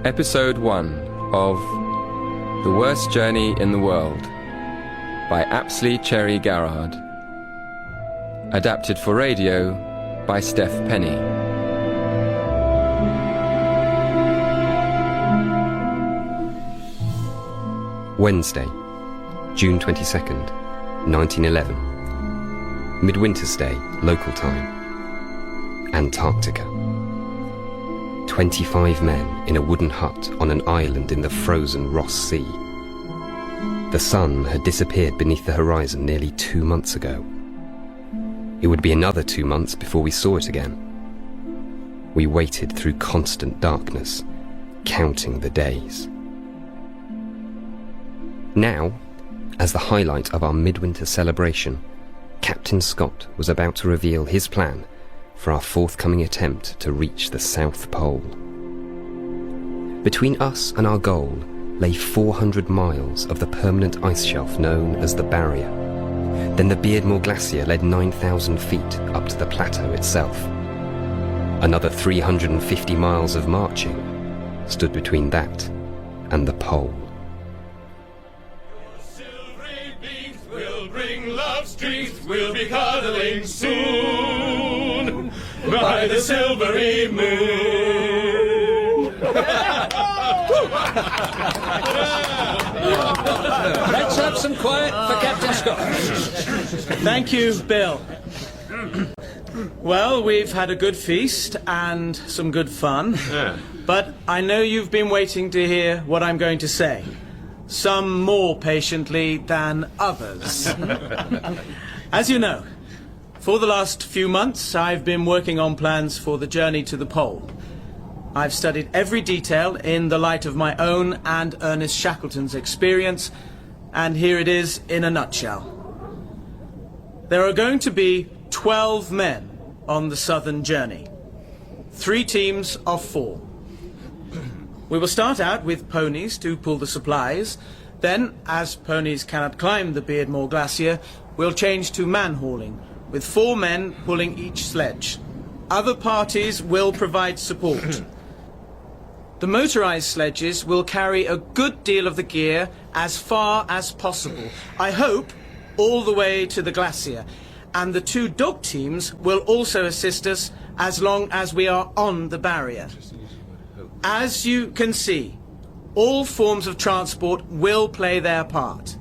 Episode 1 of The Worst Journey in the World by Apsley Cherry-Garrard. Adapted for radio by Steph Penny. Wednesday, June 22nd, 1911. Midwinter's Day, local time. Antarctica. 25 men in a wooden hut on an island in the frozen Ross Sea. The sun had disappeared beneath the horizon nearly 2 months ago. It would be another 2 months before we saw it again. We waited through constant darkness, counting the days. Now, as the highlight of our midwinter celebration, Captain Scott was about to reveal his plan for our forthcoming attempt to reach the South Pole. Between us and our goal lay 400 miles of the permanent ice shelf known as the Barrier. Then the Beardmore Glacier led 9,000 feet up to the plateau itself. Another 350 miles of marching stood between that and the pole. Silvery beams will bring love streets, we'll be cuddling soon by the silvery moon. Let's have some quiet for Captain Scott. Thank you, Bill. Well, we've had a good feast and some good fun, but I know you've been waiting to hear what I'm going to say. Some more patiently than others. As you know, for the last few months, I've been working on plans for the journey to the pole. I've studied every detail in the light of my own and Ernest Shackleton's experience, and here it is in a nutshell. There are going to be 12 men on the southern journey. 3 teams of 4. We will start out with ponies to pull the supplies. Then, as ponies cannot climb the Beardmore Glacier, we'll change to man-hauling, with 4 men pulling each sledge. Other parties will provide support. The motorized sledges will carry a good deal of the gear as far as possible. I hope all the way to the glacier. And the 2 dog teams will also assist us as long as we are on the barrier. As you can see, all forms of transport will play their part.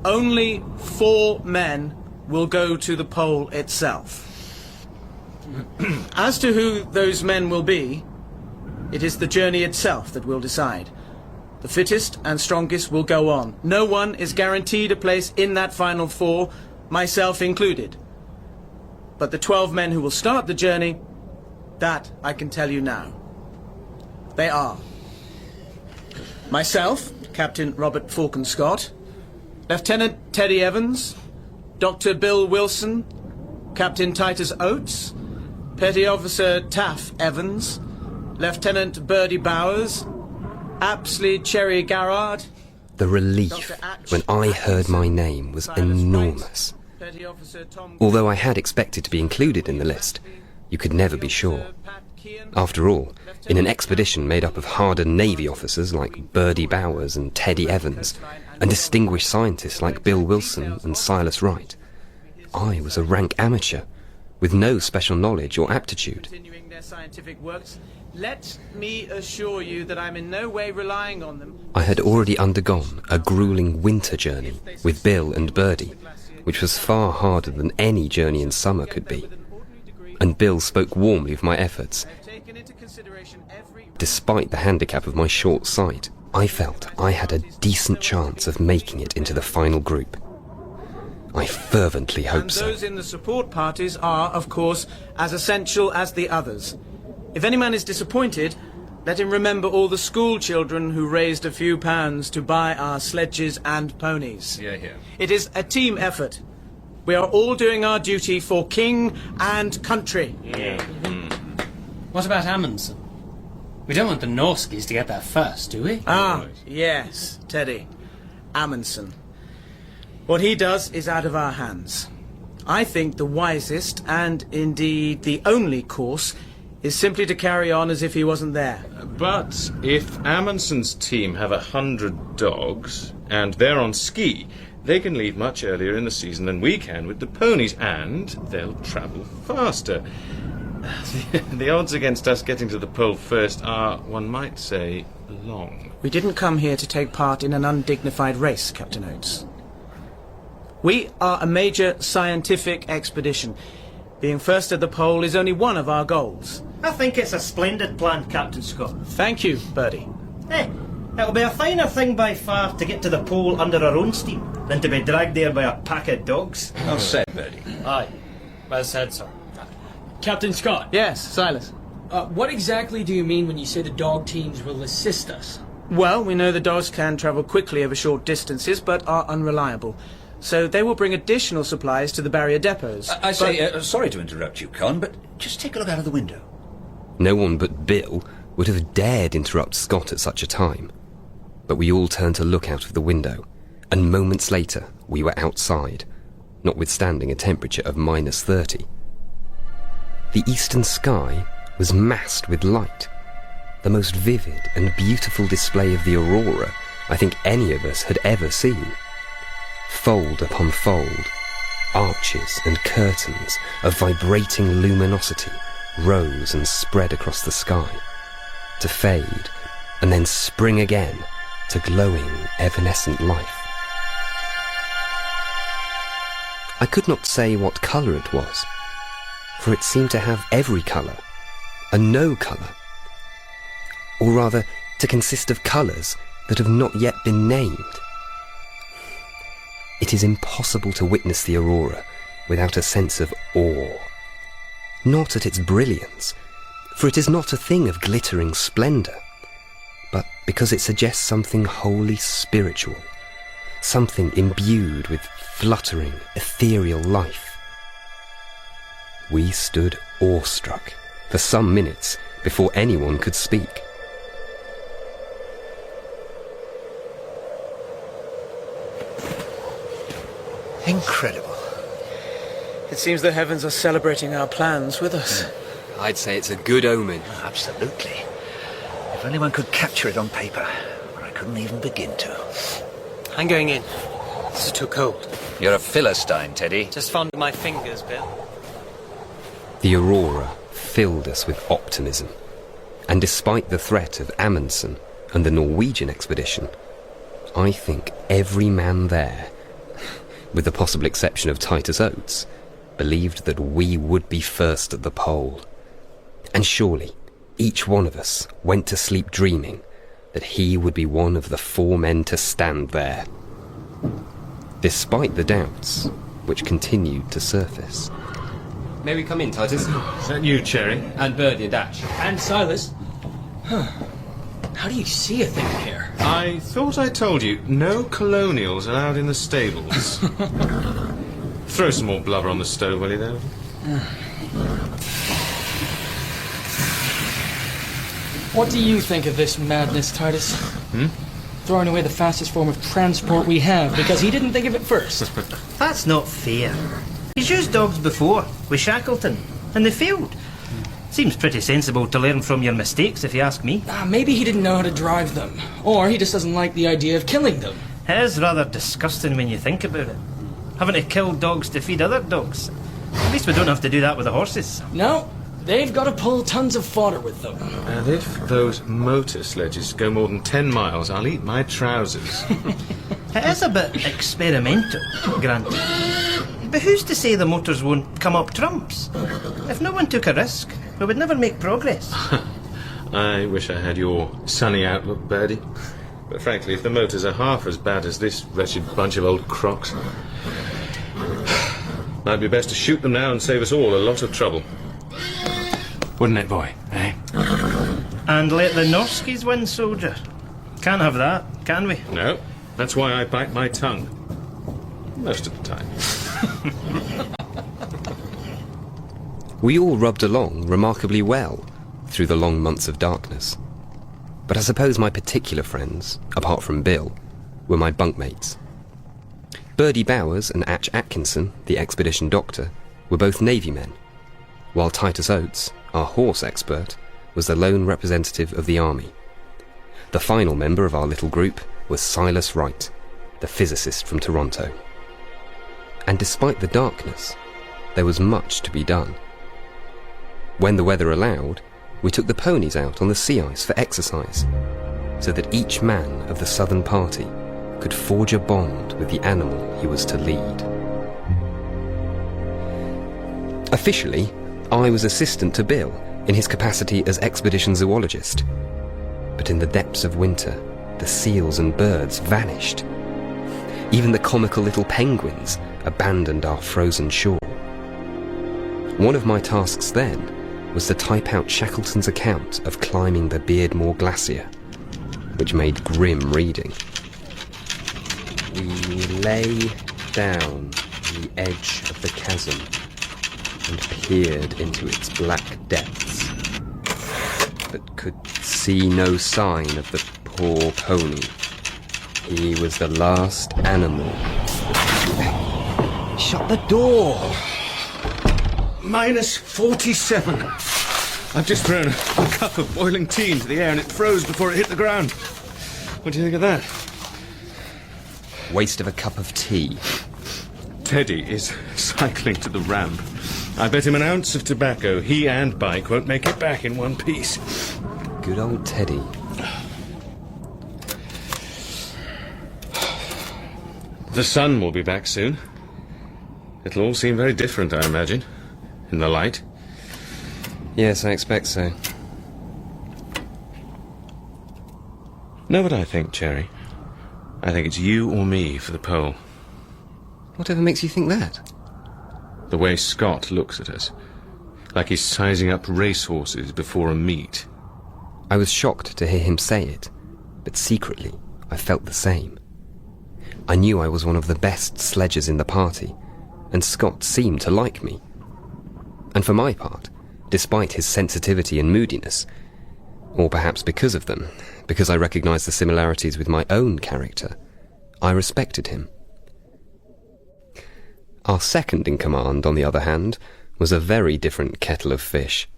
Only 4 men will go to the pole itself. As to who those men will be, it is the journey itself that will decide. The fittest and strongest will go on. No one is guaranteed a place in that final 4, myself included. But the 12 men who will start the journey, that I can tell you now. They are myself, Captain Robert Falcon-Scott, Lieutenant Teddy Evans, Dr. Bill Wilson, Captain Titus Oates, Petty Officer Taff Evans, Lieutenant Birdie Bowers, Apsley Cherry-Garrard. The relief when I heard my name was enormous. Although I had expected to be included in the list, you could never be sure. After all, in an expedition made up of hardened Navy officers like Birdie Bowers and Teddy Evans, and distinguished scientists like Bill Wilson and Silas Wright, I was a rank amateur, with no special knowledge or aptitude. Let me assure you that I'm in no way relying on them. I had already undergone a grueling winter journey with Bill and Birdie, which was far harder than any journey in summer could be. And Bill spoke warmly of my efforts. Despite the handicap of my short sight, I felt I had a decent chance of making it into the final group. I fervently hope so. And those in the support parties are, of course, as essential as the others. If any man is disappointed, let him remember all the school children who raised a few pounds to buy our sledges and ponies. Yeah. It is a team effort. We are all doing our duty for king and country. What about Amundsen? We don't want the Norskies to get there first, do we? Ah, yes, Teddy. Amundsen. What he does is out of our hands. I think the wisest, and indeed the only course, is simply to carry on as if he wasn't there. But if Amundsen's team have 100 dogs, and they're on ski, they can leave much earlier in the season than we can with the ponies, and they'll travel faster. The odds against us getting to the pole first are, one might say, long. We didn't come here to take part in an undignified race, Captain Oates. We are a major scientific expedition. Being first at the pole is only one of our goals. I think it's a splendid plan, Captain Scott. Thank you, Birdie. It'll be a finer thing by far to get to the pole under our own steam than to be dragged there by a pack of dogs. Well said, Birdie. Aye. Well said, sir. Captain Scott. Yes, Silas. What exactly do you mean when you say the dog teams will assist us? Well, we know the dogs can travel quickly over short distances, but are unreliable. So they will bring additional supplies to the barrier depots. I say, sorry to interrupt you, Con, but just take a look out of the window. No one but Bill would have dared interrupt Scott at such a time. But we all turned to look out of the window, and moments later we were outside, notwithstanding a temperature of -30. The eastern sky was massed with light, the most vivid and beautiful display of the aurora I think any of us had ever seen. Fold upon fold, arches and curtains of vibrating luminosity rose and spread across the sky, to fade and then spring again to glowing, evanescent life. I could not say what colour it was, for it seemed to have every colour, and no colour, or rather to consist of colours that have not yet been named. It is impossible to witness the aurora without a sense of awe. Not at its brilliance, for it is not a thing of glittering splendour, but because it suggests something wholly spiritual, something imbued with fluttering, ethereal life. We stood awestruck for some minutes before anyone could speak. Incredible. It seems the heavens are celebrating our plans with us. I'd say it's a good omen. Absolutely. If anyone could capture it on paper, I couldn't even begin to. I'm going in. This is too cold. You're a Philistine, Teddy. Just fond of my fingers, Bill. The aurora filled us with optimism, and despite the threat of Amundsen and the Norwegian expedition, I think every man there, with the possible exception of Titus Oates, believed that we would be first at the pole. And surely each one of us went to sleep dreaming that he would be one of the 4 men to stand there, despite the doubts which continued to surface. May we come in, Titus? Is that you, Cherry? And Birdie and Dash. And Silas. How do you see a thing here? I thought I told you, no colonials allowed in the stables. Throw some more blubber on the stove, will you, there? What do you think of this madness, Titus? Throwing away the fastest form of transport we have because he didn't think of it first. That's not fair. He's used dogs before, with Shackleton, and they failed. Seems pretty sensible to learn from your mistakes, if you ask me. Maybe he didn't know how to drive them. Or he just doesn't like the idea of killing them. It is rather disgusting when you think about it. Having to kill dogs to feed other dogs. At least we don't have to do that with the horses. No, they've got to pull tons of fodder with them. And if those motor sledges go more than 10 miles, I'll eat my trousers. It is a bit experimental, granted. But who's to say the motors won't come up trumps? If no one took a risk, we would never make progress. I wish I had your sunny outlook, Birdie. But frankly, if the motors are half as bad as this wretched bunch of old crocs, might be best to shoot them now and save us all a lot of trouble. Wouldn't it, boy, eh? And let the Norskies win, soldier. Can't have that, can we? No, that's why I bite my tongue. Most of the time. We all rubbed along remarkably well through the long months of darkness. But I suppose my particular friends, apart from Bill, were my bunkmates. Birdie Bowers and Atch Atkinson, the expedition doctor, were both Navy men, while Titus Oates, our horse expert, was the lone representative of the army. The final member of our little group was Silas Wright, the physicist from Toronto. And despite the darkness, there was much to be done. When the weather allowed, we took the ponies out on the sea ice for exercise, so that each man of the southern party could forge a bond with the animal he was to lead. Officially, I was assistant to Bill in his capacity as expedition zoologist. But in the depths of winter, the seals and birds vanished. Even the comical little penguins abandoned our frozen shore. One of my tasks then was to type out Shackleton's account of climbing the Beardmore Glacier, which made grim reading. We lay down the edge of the chasm and peered into its black depths, but could see no sign of the poor pony. He was the last animal. Shut the door! Minus 47. I've just thrown a cup of boiling tea into the air and it froze before it hit the ground. What do you think of that? Waste of a cup of tea. Teddy is cycling to the ramp. I bet him an ounce of tobacco he and Bike won't make it back in one piece. Good old Teddy. The sun will be back soon. It'll all seem very different, I imagine, in the light. Yes, I expect so. Know what I think, Cherry? I think it's you or me for the pole. Whatever makes you think that? The way Scott looks at us. Like he's sizing up racehorses before a meet. I was shocked to hear him say it, but secretly I felt the same. I knew I was one of the best sledgers in the party, and Scott seemed to like me. And for my part, despite his sensitivity and moodiness, or perhaps because of them, because I recognised the similarities with my own character, I respected him. Our second in command, on the other hand, was a very different kettle of fish.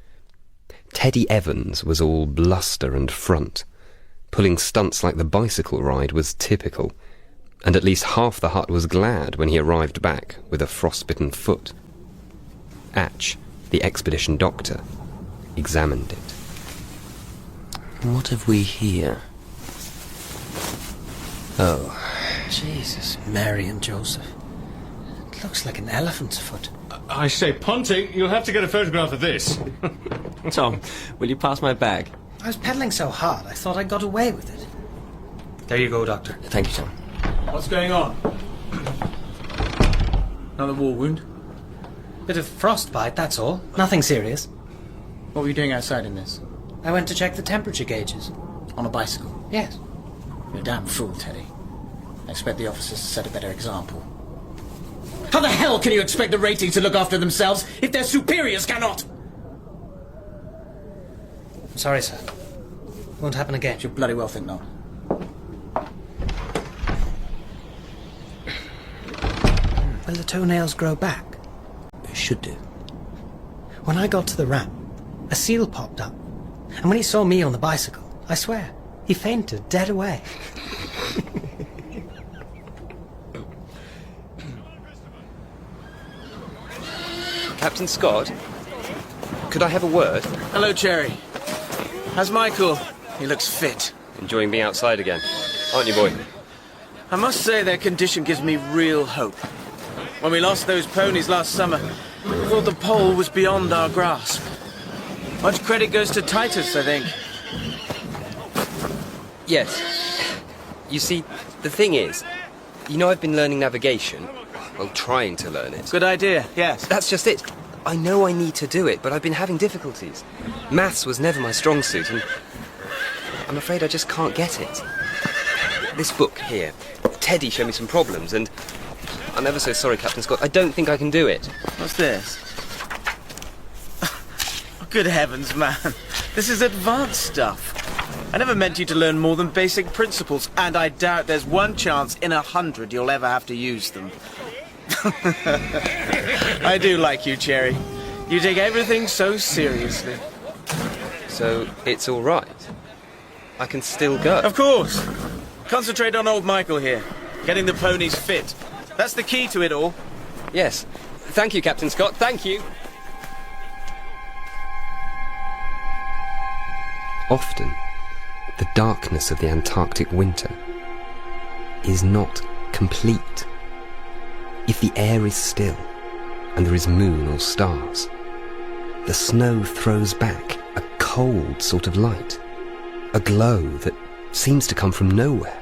Teddy Evans was all bluster and front. Pulling stunts like the bicycle ride was typical, and at least half the hut was glad when he arrived back with a frostbitten foot. Atch, the expedition doctor, examined it. What have we here? Oh, Jesus, Mary and Joseph. It looks like an elephant's foot. I say, Ponting, you'll have to get a photograph of this. Tom, will you pass my bag? I was pedalling so hard, I thought I got away with it. There you go, Doctor. Thank you, Tom. What's going on? Another war wound? Bit of frostbite, that's all. Nothing serious. What were you doing outside in this? I went to check the temperature gauges. On a bicycle? Yes. You're a damn fool, Teddy. I expect the officers to set a better example. How the hell can you expect the ratings to look after themselves if their superiors cannot? I'm sorry, sir. Won't happen again. You bloody well think not. Will the toenails grow back? It should do. When I got to the ramp, a seal popped up. And when he saw me on the bicycle, I swear, he fainted dead away. Captain Scott, could I have a word? Hello, Cherry. How's Michael? He looks fit. Enjoying being outside again, aren't you, boy? I must say their condition gives me real hope. When we lost those ponies last summer, I thought the pole was beyond our grasp. Much credit goes to Titus, I think. Yes. You see, the thing is, you know I've been learning navigation. Well, trying to learn it. Good idea, yes. That's just it. I know I need to do it, but I've been having difficulties. Maths was never my strong suit, and I'm afraid I just can't get it. This book here, Teddy showed me some problems, and I'm ever so sorry, Captain Scott. I don't think I can do it. What's this? Oh, good heavens, man. This is advanced stuff. I never meant you to learn more than basic principles, and I doubt there's one chance in 100 you'll ever have to use them. I do like you, Cherry. You take everything so seriously. So it's all right. I can still go. Of course. Concentrate on old Michael here. Getting the ponies fit. That's the key to it all. Yes. Thank you, Captain Scott. Thank you. Often, the darkness of the Antarctic winter is not complete. If the air is still and there is moon or stars, the snow throws back a cold sort of light, a glow that seems to come from nowhere.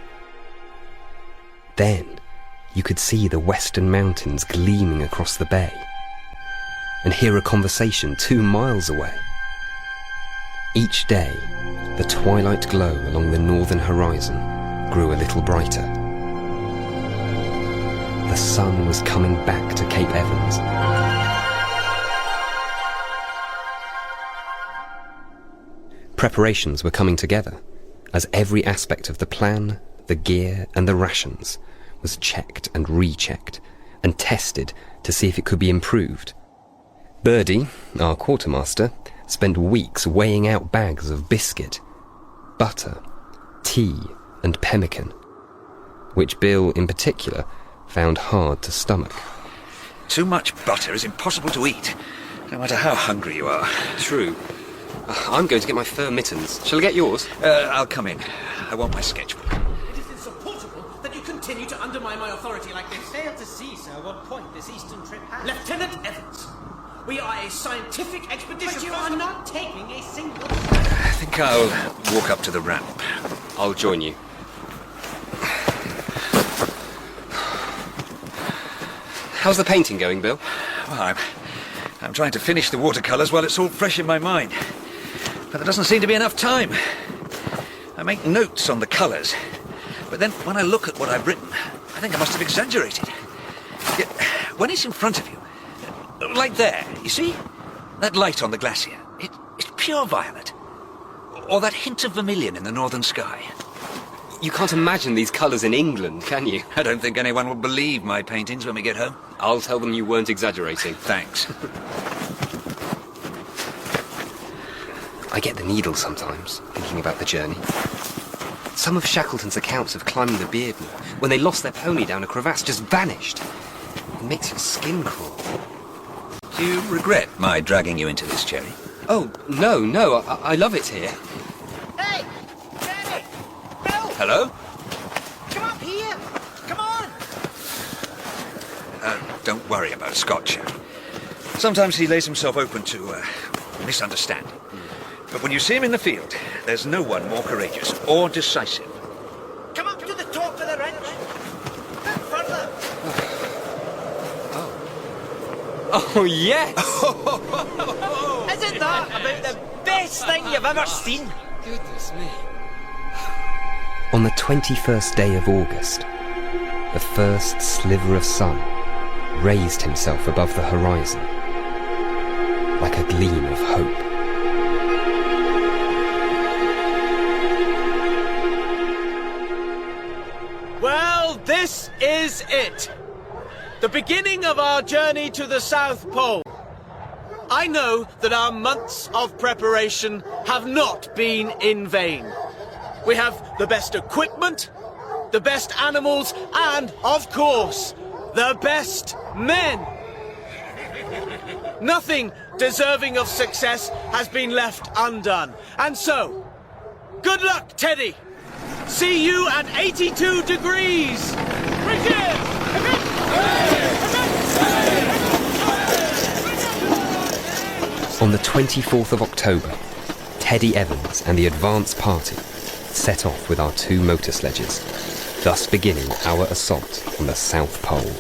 Then you could see the western mountains gleaming across the bay and hear a conversation 2 miles away. Each day, the twilight glow along the northern horizon grew a little brighter. The sun was coming back to Cape Evans. Preparations were coming together as every aspect of the plan, the gear and the rations was checked and rechecked and tested to see if it could be improved. Birdie, our quartermaster, spent weeks weighing out bags of biscuit, butter, tea and pemmican, which Bill in particular found hard to stomach. Too much butter is impossible to eat, no matter how hungry you are. True. I'm going to get my fur mittens. Shall I get yours? I'll come in. I want my sketchbook. It is insupportable that you continue to undermine my authority like this. Fail to see, sir, what point this eastern trip has. Lieutenant Evans, we are a scientific expedition. But you are not taking a single step. I think I'll walk up to the ramp. I'll join you. How's the painting going, Bill? Well, I'm trying to finish the watercolours while it's all fresh in my mind. But there doesn't seem to be enough time. I make notes on the colours, but then when I look at what I've written, I think I must have exaggerated. Yet, when it's in front of you, like there, you see? That light on the glacier, it's pure violet. Or that hint of vermilion in the northern sky. You can't imagine these colours in England, can you? I don't think anyone will believe my paintings when we get home. I'll tell them you weren't exaggerating. Thanks. I get the needle sometimes, thinking about the journey. Some of Shackleton's accounts of climbing the Beardmore, when they lost their pony down a crevasse, just vanished. It makes your skin crawl. Do you regret my dragging you into this, Cherry? Oh, no, I love it here. Hey! Danny! Bill! Hello? Come up here! Come on! Don't worry about Scott, Cherry. Sometimes he lays himself open to misunderstanding. But when you see him in the field, there's no one more courageous or decisive. Come up to the top of the ridge! Bit further! Oh, yes! Isn't that about the best thing you've ever seen? Goodness me. On the 21st day of August, the first sliver of sun raised himself above the horizon, like a gleam of hope. Well, this is it. The beginning of our journey to the South Pole. I know that our months of preparation have not been in vain. We have the best equipment, the best animals, and, of course, the best men. Nothing deserving of success has been left undone. And so, good luck, Teddy. See you at 82 degrees. Bridges! On the 24th of October, Teddy Evans and the advance party set off with our 2 motor sledges, thus beginning our assault on the South Pole.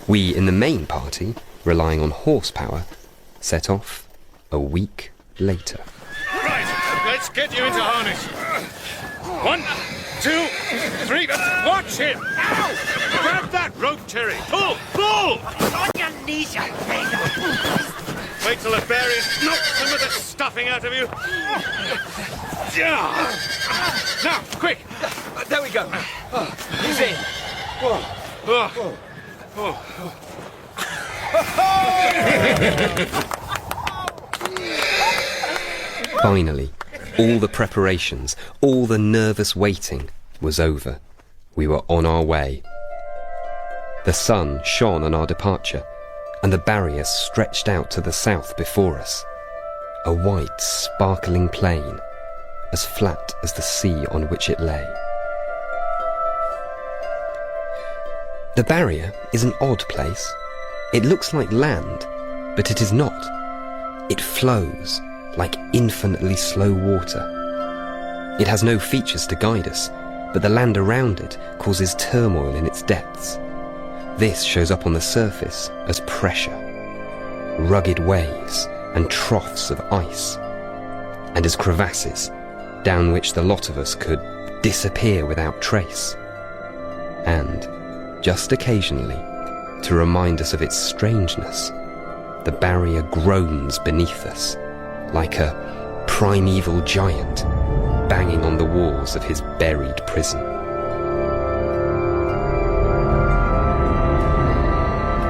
We in the main party, relying on horsepower, set off a week later. Right, let's get you into harness. 1, 2, 3, watch him! Ow! Grab that rope, Cherry. Pull! Pull! On your knees, you beggar! Wait till the bearings knock some of the stuffing out of you. Now, quick! There we go. Easy. Finally, all the preparations, all the nervous waiting was over. We were on our way. The sun shone on our departure, and the barrier stretched out to the south before us. A white, sparkling plain, as flat as the sea on which it lay. The barrier is an odd place. It looks like land, but it is not. It flows like infinitely slow water. It has no features to guide us, but the land around it causes turmoil in its depths. This shows up on the surface as pressure, rugged waves and troughs of ice, and as crevasses down which the lot of us could disappear without trace. And, just occasionally, to remind us of its strangeness, the barrier groans beneath us, like a primeval giant banging on the walls of his buried prison.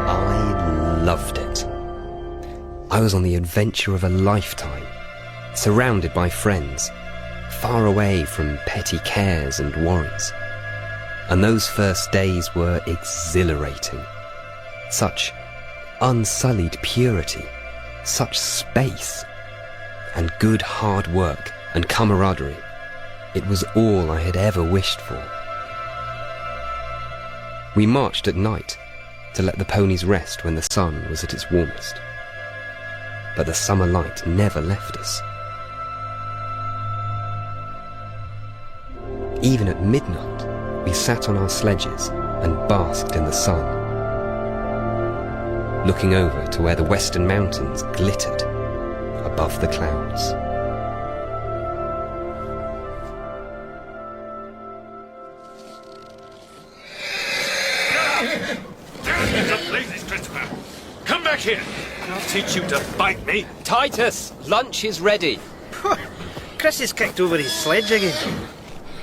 I loved it. I was on the adventure of a lifetime, surrounded by friends, far away from petty cares and worries. And those first days were exhilarating. Such unsullied purity, such space, and good hard work and camaraderie. It was all I had ever wished for. We marched at night to let the ponies rest when the sun was at its warmest. But the summer light never left us. Even at midnight, we sat on our sledges and basked in the sun, looking over to where the western mountains glittered above the clouds. Christopher! Come back here! I'll teach you to bite me! Titus, lunch is ready. Chris has kicked over his sledge again.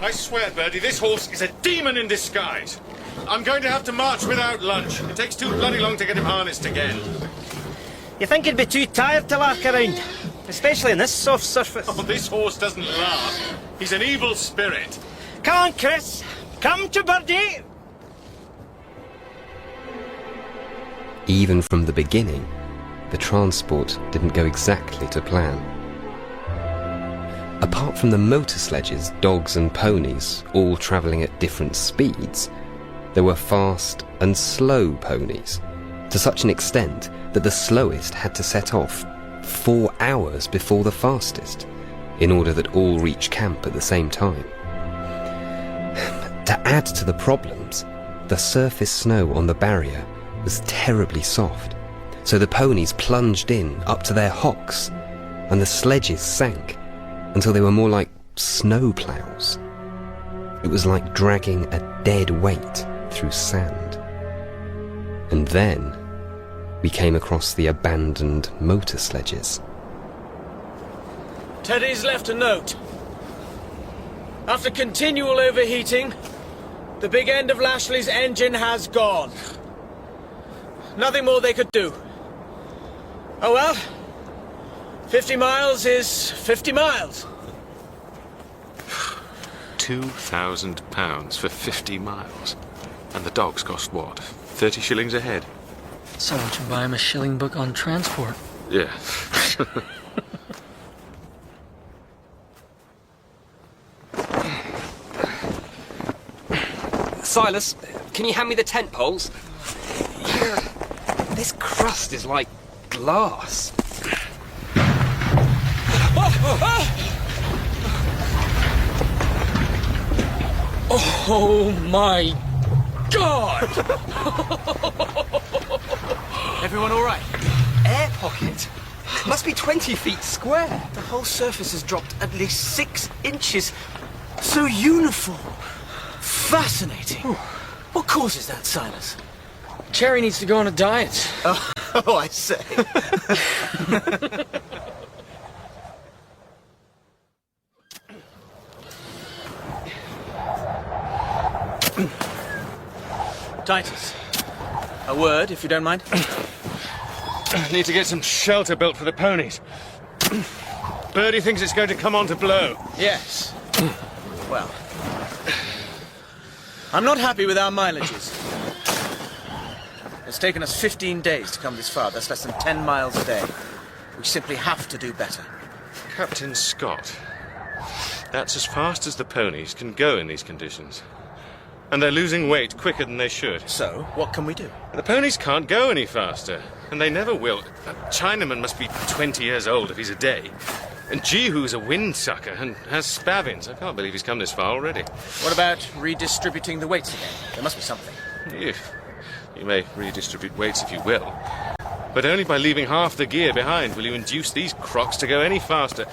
I swear, Bertie, this horse is a demon in disguise. I'm going to have to march without lunch. It takes too bloody long to get him harnessed again. You think he'd be too tired to lark around? Especially in this soft surface. Oh, this horse doesn't laugh. He's an evil spirit. Come on, Chris. Come to Birdie. Even from the beginning, the transport didn't go exactly to plan. Apart from the motor sledges, dogs and ponies, all travelling at different speeds, there were fast and slow ponies, to such an extent that the slowest had to set off 4 hours before the fastest, in order that all reach camp at the same time. To add to the problems, the surface snow on the barrier was terribly soft, so the ponies plunged in up to their hocks, and the sledges sank until they were more like snow ploughs. It was like dragging a dead weight through sand. And then we came across the abandoned motor sledges. Teddy's left a note. After continual overheating, the big end of Lashley's engine has gone. Nothing more they could do. Oh well, 50 miles is 50 miles. £2,000 for 50 miles. And the dogs cost what? 30 shillings a head? Someone should buy him a shilling book on transport. Yeah. Silas, can you hand me the tent poles? Here, this crust is like glass. Oh my God! Everyone all right? Air pocket. Must be 20 feet square. The whole surface has dropped at least 6 inches. So uniform. Fascinating. What causes that, Silas? Cherry needs to go on a diet. Oh, I say. Titus, a word, if you don't mind. Need to get some shelter built for the ponies. Birdie thinks it's going to come on to blow. Yes. Well, I'm not happy with our mileages. It's taken us 15 days to come this far. That's less than 10 miles a day. We simply have to do better. Captain Scott, that's as fast as the ponies can go in these conditions. And they're losing weight quicker than they should. So, what can we do? The ponies can't go any faster, and they never will. That Chinaman must be 20 years old if he's a day. And Jihu's a windsucker and has spavins. I can't believe he's come this far already. What about redistributing the weights again? There must be something. You may redistribute weights if you will, but only by leaving half the gear behind will you induce these crocs to go any faster.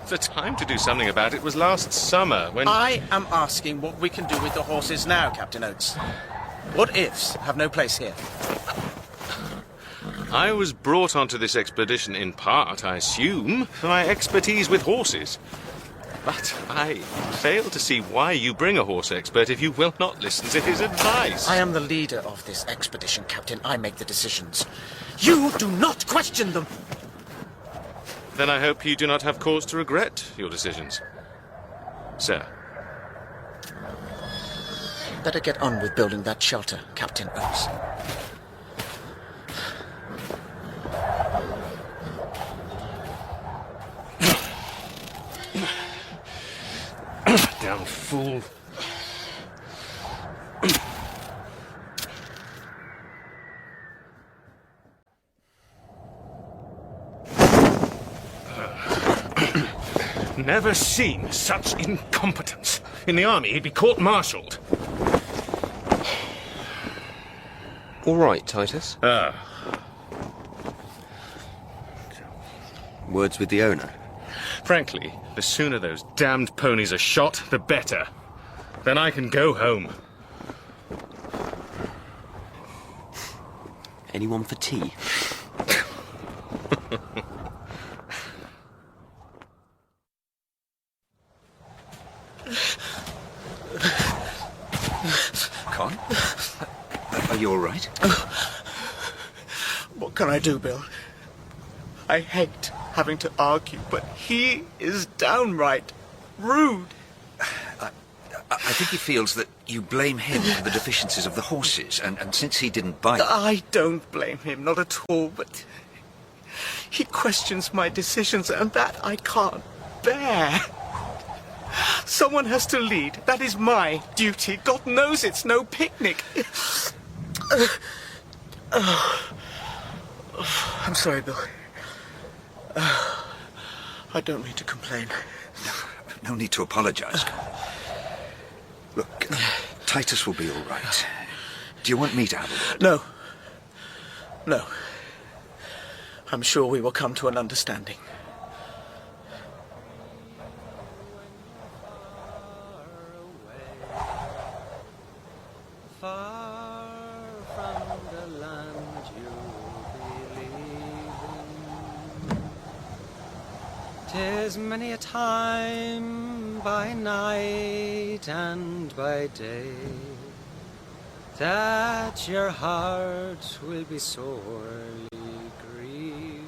The time to do something about it was last summer, when... I am asking what we can do with the horses now, Captain Oates. What ifs have no place here. I was brought onto this expedition in part, I assume, for my expertise with horses. But I fail to see why you bring a horse expert if you will not listen to his advice. I am the leader of this expedition, Captain. I make the decisions. You do not question them! Then I hope you do not have cause to regret your decisions, sir. Better get on with building that shelter, Captain Oates. Damn fool. Never seen such incompetence. In the army, he'd be court-martialed. All right, Titus. Words with the owner. Frankly, the sooner those damned ponies are shot, the better. Then I can go home. Anyone for tea? Con? Are you all right? What can I do, Bill? I hate having to argue, but he is downright rude. I think he feels that you blame him for the deficiencies of the horses, and since he didn't bite... I don't blame him, not at all, but he questions my decisions, and that I can't bear. Someone has to lead. That is my duty. God knows it's no picnic. I'm sorry, Bill. I don't mean to complain. No need to apologise. Look, Titus will be all right. Do you want me to have a word? No. No. I'm sure we will come to an understanding. Far from the land you believe in, 'tis many a time by night and by day that your heart will be sorely grieving.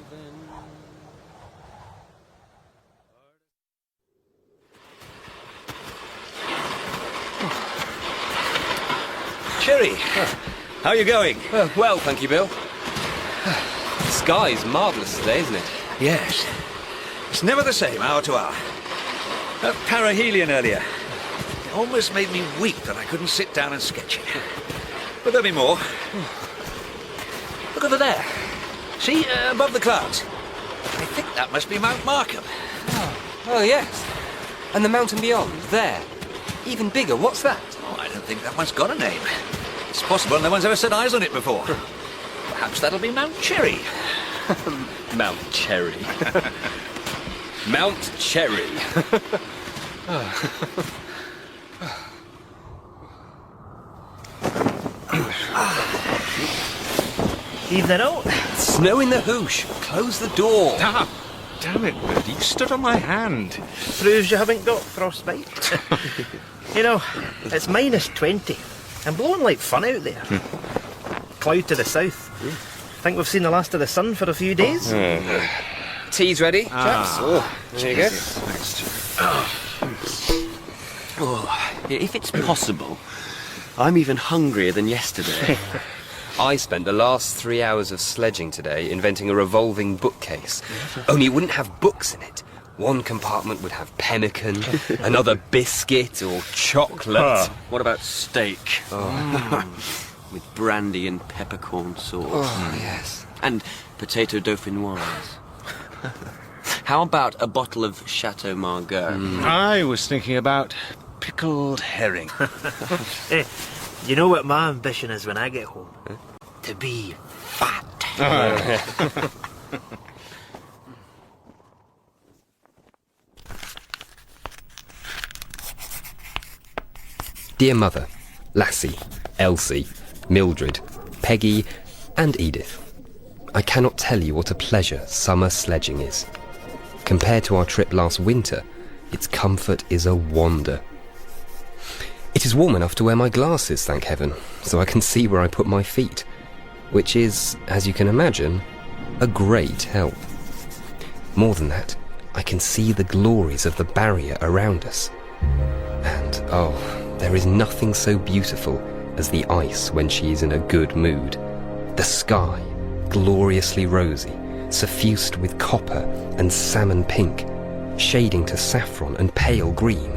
Cherry, how are you going? Well, thank you, Bill. The sky's marvellous today, isn't it? Yes. It's never the same, hour to hour. That parahelion earlier. It almost made me weep that I couldn't sit down and sketch it. But there'll be more. Look over there. See, above the clouds. I think that must be Mount Markham. Oh, yes. And the mountain beyond, there. Even bigger, what's that? Oh, I don't think that one's got a name. It's possible no one's ever set eyes on it before. Perhaps that'll be Mount Cherry. Mount Cherry. Mount Cherry. Evening out. Snow in the hoosh. Close the door. Ah, damn it, Birdie. You stood on my hand. Proves you haven't got frostbite. You know, it's minus 20 and blowing like fun out there. Cloud to the south. think we've seen the last of the sun for a few days. Tea's ready, chaps. Oh, there you go. If it's possible, I'm even hungrier than yesterday. I spent the last 3 hours of sledging today inventing a revolving bookcase. Only it wouldn't have books in it. One compartment would have pemmican, another biscuit or chocolate. What about steak? With brandy and peppercorn sauce. Oh, yes. And potato dauphinoise. How about a bottle of Chateau Margaux? I was thinking about pickled herring. Hey, you know what my ambition is when I get home? To be fat. Dear Mother, Lassie, Elsie, Mildred, Peggy, and Edith, I cannot tell you what a pleasure summer sledging is. Compared to our trip last winter, its comfort is a wonder. It is warm enough to wear my glasses, thank heaven, so I can see where I put my feet, which is, as you can imagine, a great help. More than that, I can see the glories of the barrier around us. And, oh, there is nothing so beautiful as the ice when she is in a good mood. The sky, gloriously rosy, suffused with copper and salmon pink, shading to saffron and pale green,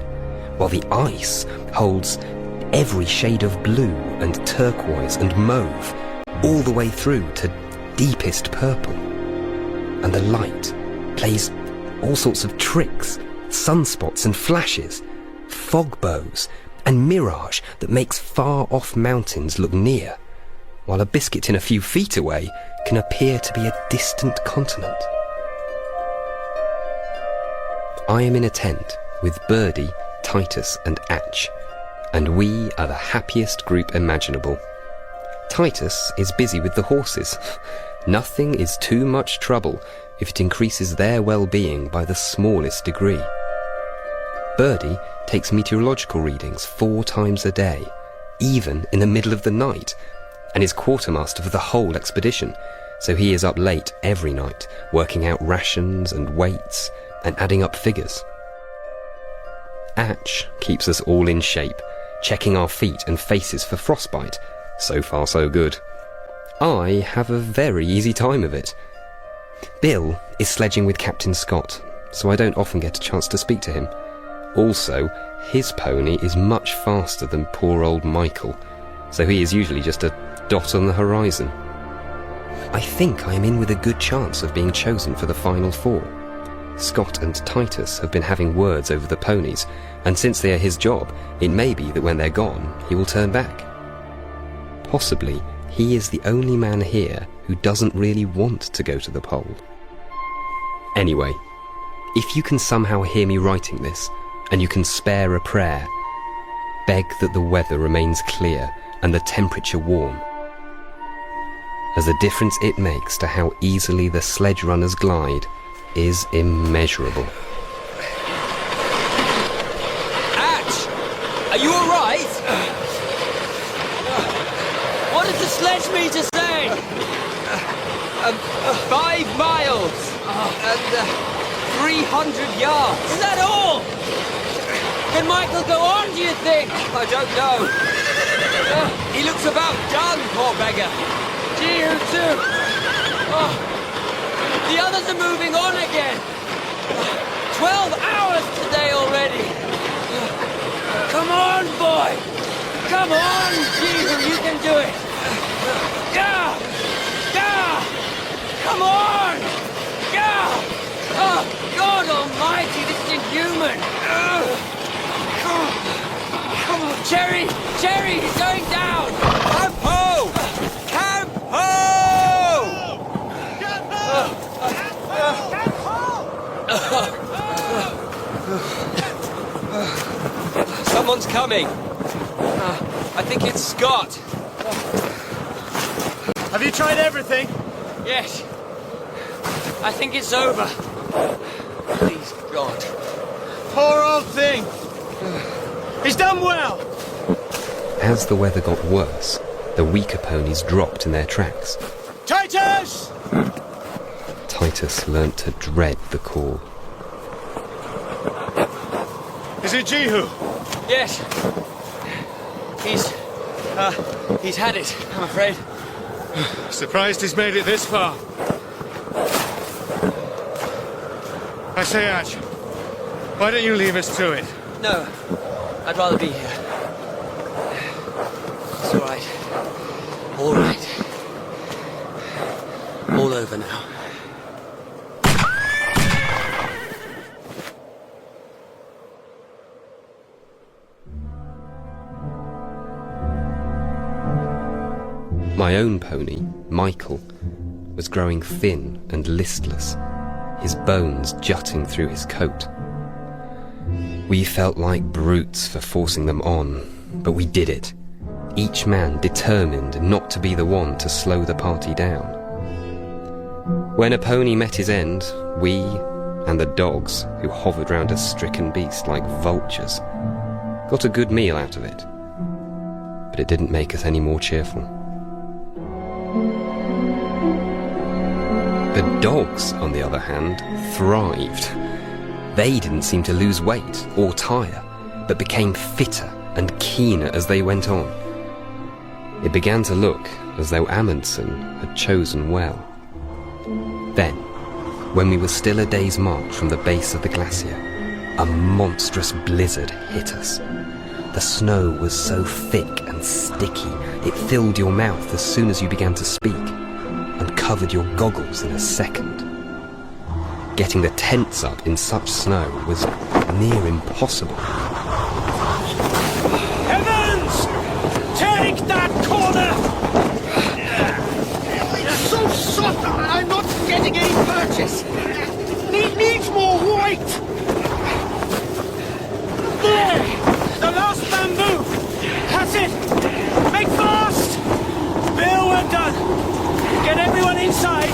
while the ice holds every shade of blue and turquoise and mauve, all the way through to deepest purple. And the light plays all sorts of tricks, sunspots and flashes, fog bows and mirage that makes far-off mountains look near, while a biscuit in a few feet away can appear to be a distant continent. I am in a tent with Birdie, Titus and Atch, and we are the happiest group imaginable. Titus is busy with the horses. Nothing is too much trouble if it increases their well-being by the smallest degree. Birdie takes meteorological readings 4 times a day, even in the middle of the night, and is quartermaster for the whole expedition, so he is up late every night, working out rations and weights and adding up figures. Atch keeps us all in shape, checking our feet and faces for frostbite. So far so good. I have a very easy time of it. Bill is sledging with Captain Scott, so I don't often get a chance to speak to him. Also, his pony is much faster than poor old Michael, so he is usually just a dot on the horizon. I think I am in with a good chance of being chosen for the final 4. Scott and Titus have been having words over the ponies, and since they are his job, it may be that when they're gone, he will turn back. Possibly, he is the only man here who doesn't really want to go to the pole. Anyway, if you can somehow hear me writing this, and you can spare a prayer, beg that the weather remains clear and the temperature warm, as the difference it makes to how easily the sledge runners glide is immeasurable. Atch! Are you alright? What does the sledge meter say? 5 miles and 300 yards. Is that all? Can Michael go on, do you think? I don't know. He looks about done, poor beggar. Gee, you too. Oh, the others are moving on again. 12 hours today already. Come on, boy. Come on, Jesus, you can do it. Yeah. Yeah. Come on. Yeah. Oh, God almighty, this is inhuman. Come on, Cherry, he's going down. Camp ho! Camp ho! Someone's coming. I think it's Scott. Have you tried everything? Yes. I think it's over. Please, God. Poor old thing. He's done well. As the weather got worse, the weaker ponies dropped in their tracks. Titus! Titus learnt to dread the call. Is it Jehu? Yes. He's had it, I'm afraid. Surprised he's made it this far. I say, Ash, why don't you leave us to it? No, I'd rather be here. It's all right. All right. All over now. My own pony, Michael, was growing thin and listless, his bones jutting through his coat. We felt like brutes for forcing them on, but we did it, each man determined not to be the one to slow the party down. When a pony met his end, we and the dogs, who hovered round a stricken beast like vultures, got a good meal out of it. But it didn't make us any more cheerful. The dogs, on the other hand, thrived. They didn't seem to lose weight or tire, but became fitter and keener as they went on. It began to look as though Amundsen had chosen well. Then, when we were still a day's march from the base of the glacier, a monstrous blizzard hit us. The snow was so thick and sticky, it filled your mouth as soon as you began to speak, and covered your goggles in a second. Getting the tents up in such snow was near impossible. Evans! Take that corner! You're so soft, I'm not getting any purchase. Needs more weight. There! The last bamboo! That's it! Make fast! Bill, we're done! Get everyone inside!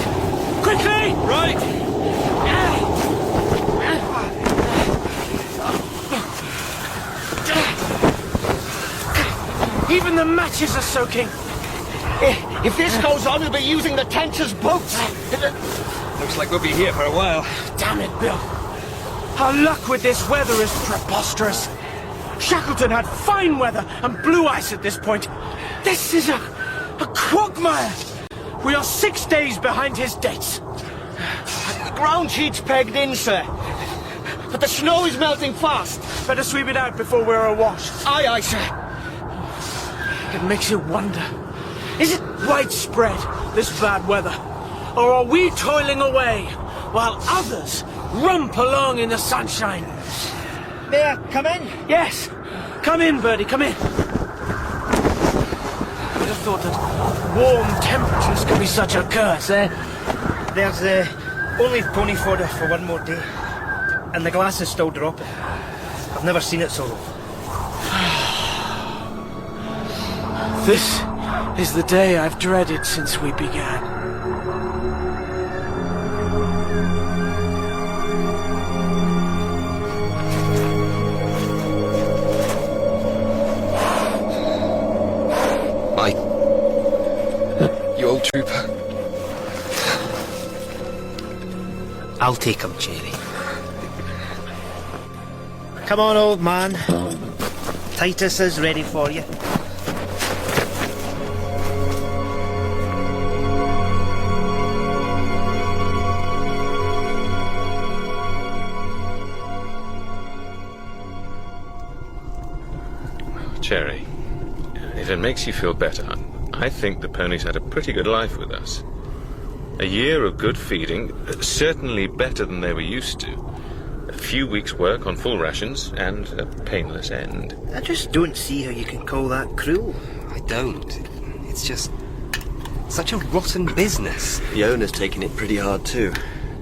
Quickly! Right! Even the matches are soaking. If this goes on, we'll be using the tents as boats. Looks like we'll be here for a while. Damn it, Bill. Our luck with this weather is preposterous. Shackleton had fine weather and blue ice at this point. This is a quagmire. We are 6 days behind his dates. The ground sheet's pegged in, sir. But the snow is melting fast. Better sweep it out before we're awash. Aye, aye, sir. It makes you wonder. Is it widespread, this bad weather? Or are we toiling away while others romp along in the sunshine? May I come in? Yes. Come in, Birdie, come in. I'd have thought that warm temperatures could be such a curse, eh? There's only pony fodder for one more day. And the glass is still dropping. I've never seen it so low. This is the day I've dreaded since we began. You old trooper. I'll take him, Cherry. Come on, old man. Titus is ready for you. Cherry, if it makes you feel better, I think the ponies had a pretty good life with us. A year of good feeding, certainly better than they were used to. A few weeks' work on full rations, and a painless end. I just don't see how you can call that cruel. I don't. It's just such a rotten business. The owner's taking it pretty hard too.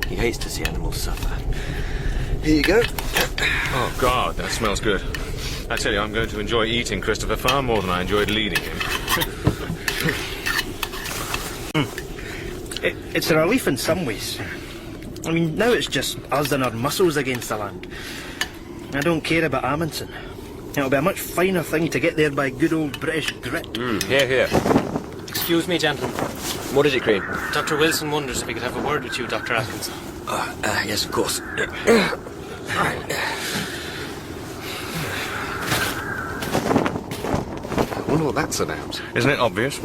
He hates to see animals suffer. Here you go. Oh, God, that smells good. I tell you, I'm going to enjoy eating Christopher far more than I enjoyed leading him. It's a relief in some ways. I mean, now it's just us and our muscles against the land. I don't care about Amundsen. It'll be a much finer thing to get there by good old British grit. Here, here. Excuse me, gentlemen. What is it, Crean? Dr. Wilson wonders if he could have a word with you, Dr. Atkinson. Yes, of course. I wonder what that's about. Isn't it obvious?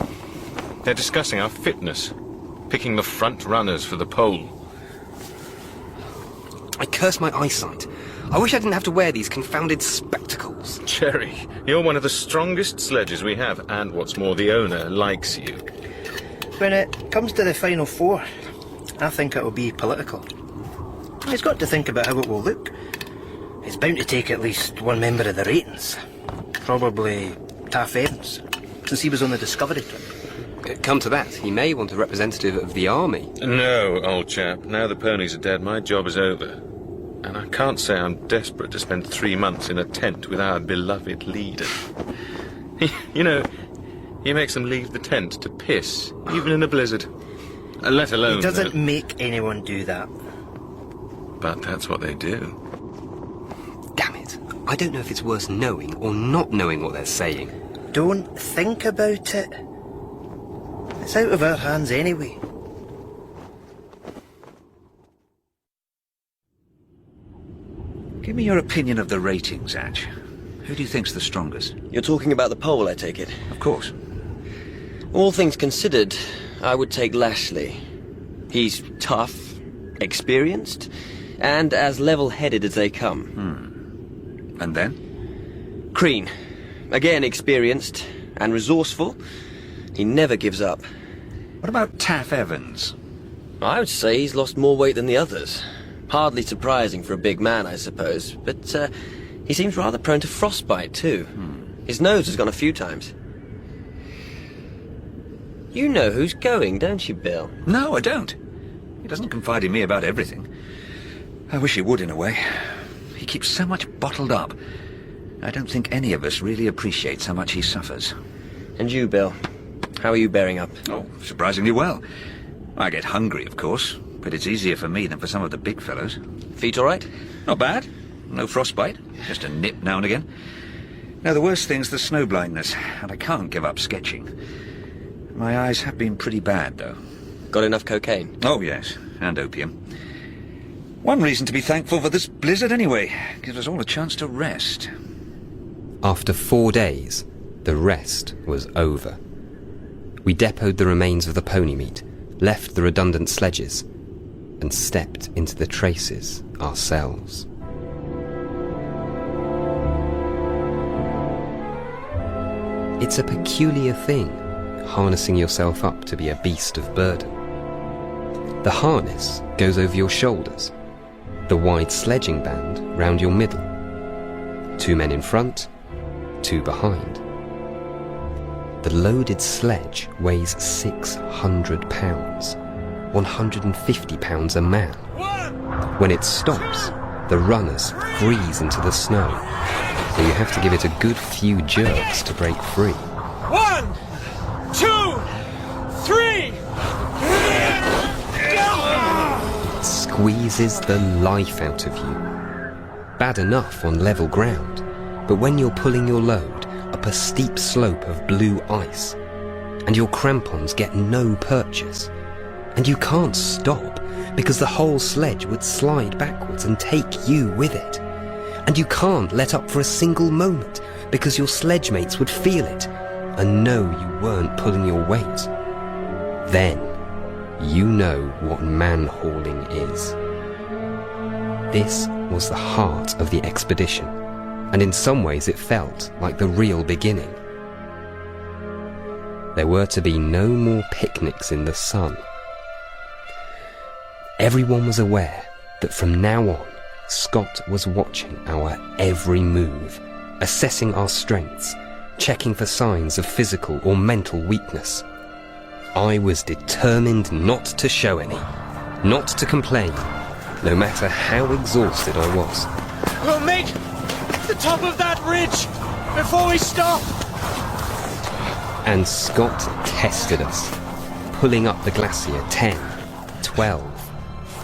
They're discussing our fitness, picking the front runners for the pole. I curse my eyesight. I wish I didn't have to wear these confounded spectacles. Cherry, you're one of the strongest sledges we have, and what's more, the owner likes you. When it comes to the final four, I think it'll be political. He's got to think about how it will look. He's bound to take at least one member of the ratings. Probably Taff Evans, since he was on the Discovery trip. Come to that, he may want a representative of the army. No, old chap. Now the ponies are dead, my job is over. And I can't say I'm desperate to spend 3 months in a tent with our beloved leader. You know, he makes them leave the tent to piss, even in a blizzard. Let alone... He doesn't make anyone do that. But that's what they do. Damn it. I don't know if it's worse knowing or not knowing what they're saying. Don't think about it. It's out of our hands anyway. Give me your opinion of the ratings, Atch. Who do you think's the strongest? You're talking about the pole, I take it? Of course. All things considered, I would take Lashley. He's tough, experienced, and as level-headed as they come. And then? Crean. Again experienced and resourceful. He never gives up. What about Taff Evans? I would say he's lost more weight than the others. Hardly surprising for a big man, I suppose, but he seems rather prone to frostbite, too. His nose has gone a few times. You know who's going, don't you, Bill? No, I don't. He doesn't confide in me about everything. I wish he would, in a way. He keeps so much bottled up. I don't think any of us really appreciates how much he suffers. And you, Bill? How are you bearing up? Oh, surprisingly well. I get hungry, of course, but it's easier for me than for some of the big fellows. Feet all right? Not bad. No frostbite. Just a nip now and again. Now, the worst thing's the snow blindness, and I can't give up sketching. My eyes have been pretty bad, though. Got enough cocaine? Oh, yes, and opium. One reason to be thankful for this blizzard, anyway. Gives us all a chance to rest. After 4 days, the rest was over. We depoted the remains of the pony meat, left the redundant sledges, and stepped into the traces ourselves. It's a peculiar thing, harnessing yourself up to be a beast of burden. The harness goes over your shoulders, the wide sledging band round your middle. 2 men in front, 2 behind. The loaded sledge weighs 600 pounds, 150 pounds a man. When it stops, the runners freeze into the snow, so you have to give it a good few jerks to break free. 1, 2, 3! It squeezes the life out of you. Bad enough on level ground, but when you're pulling your load up a steep slope of blue ice, and your crampons get no purchase, and you can't stop because the whole sledge would slide backwards and take you with it, and you can't let up for a single moment because your sledge mates would feel it and know you weren't pulling your weight, then you know what man-hauling is. This was the heart of the expedition, and in some ways it felt like the real beginning. There were to be no more picnics in the sun. Everyone was aware that from now on, Scott was watching our every move, assessing our strengths, checking for signs of physical or mental weakness. I was determined not to show any, not to complain, no matter how exhausted I was. We'll make the top of that ridge before we stop. And Scott tested us, pulling up the glacier 10, 12,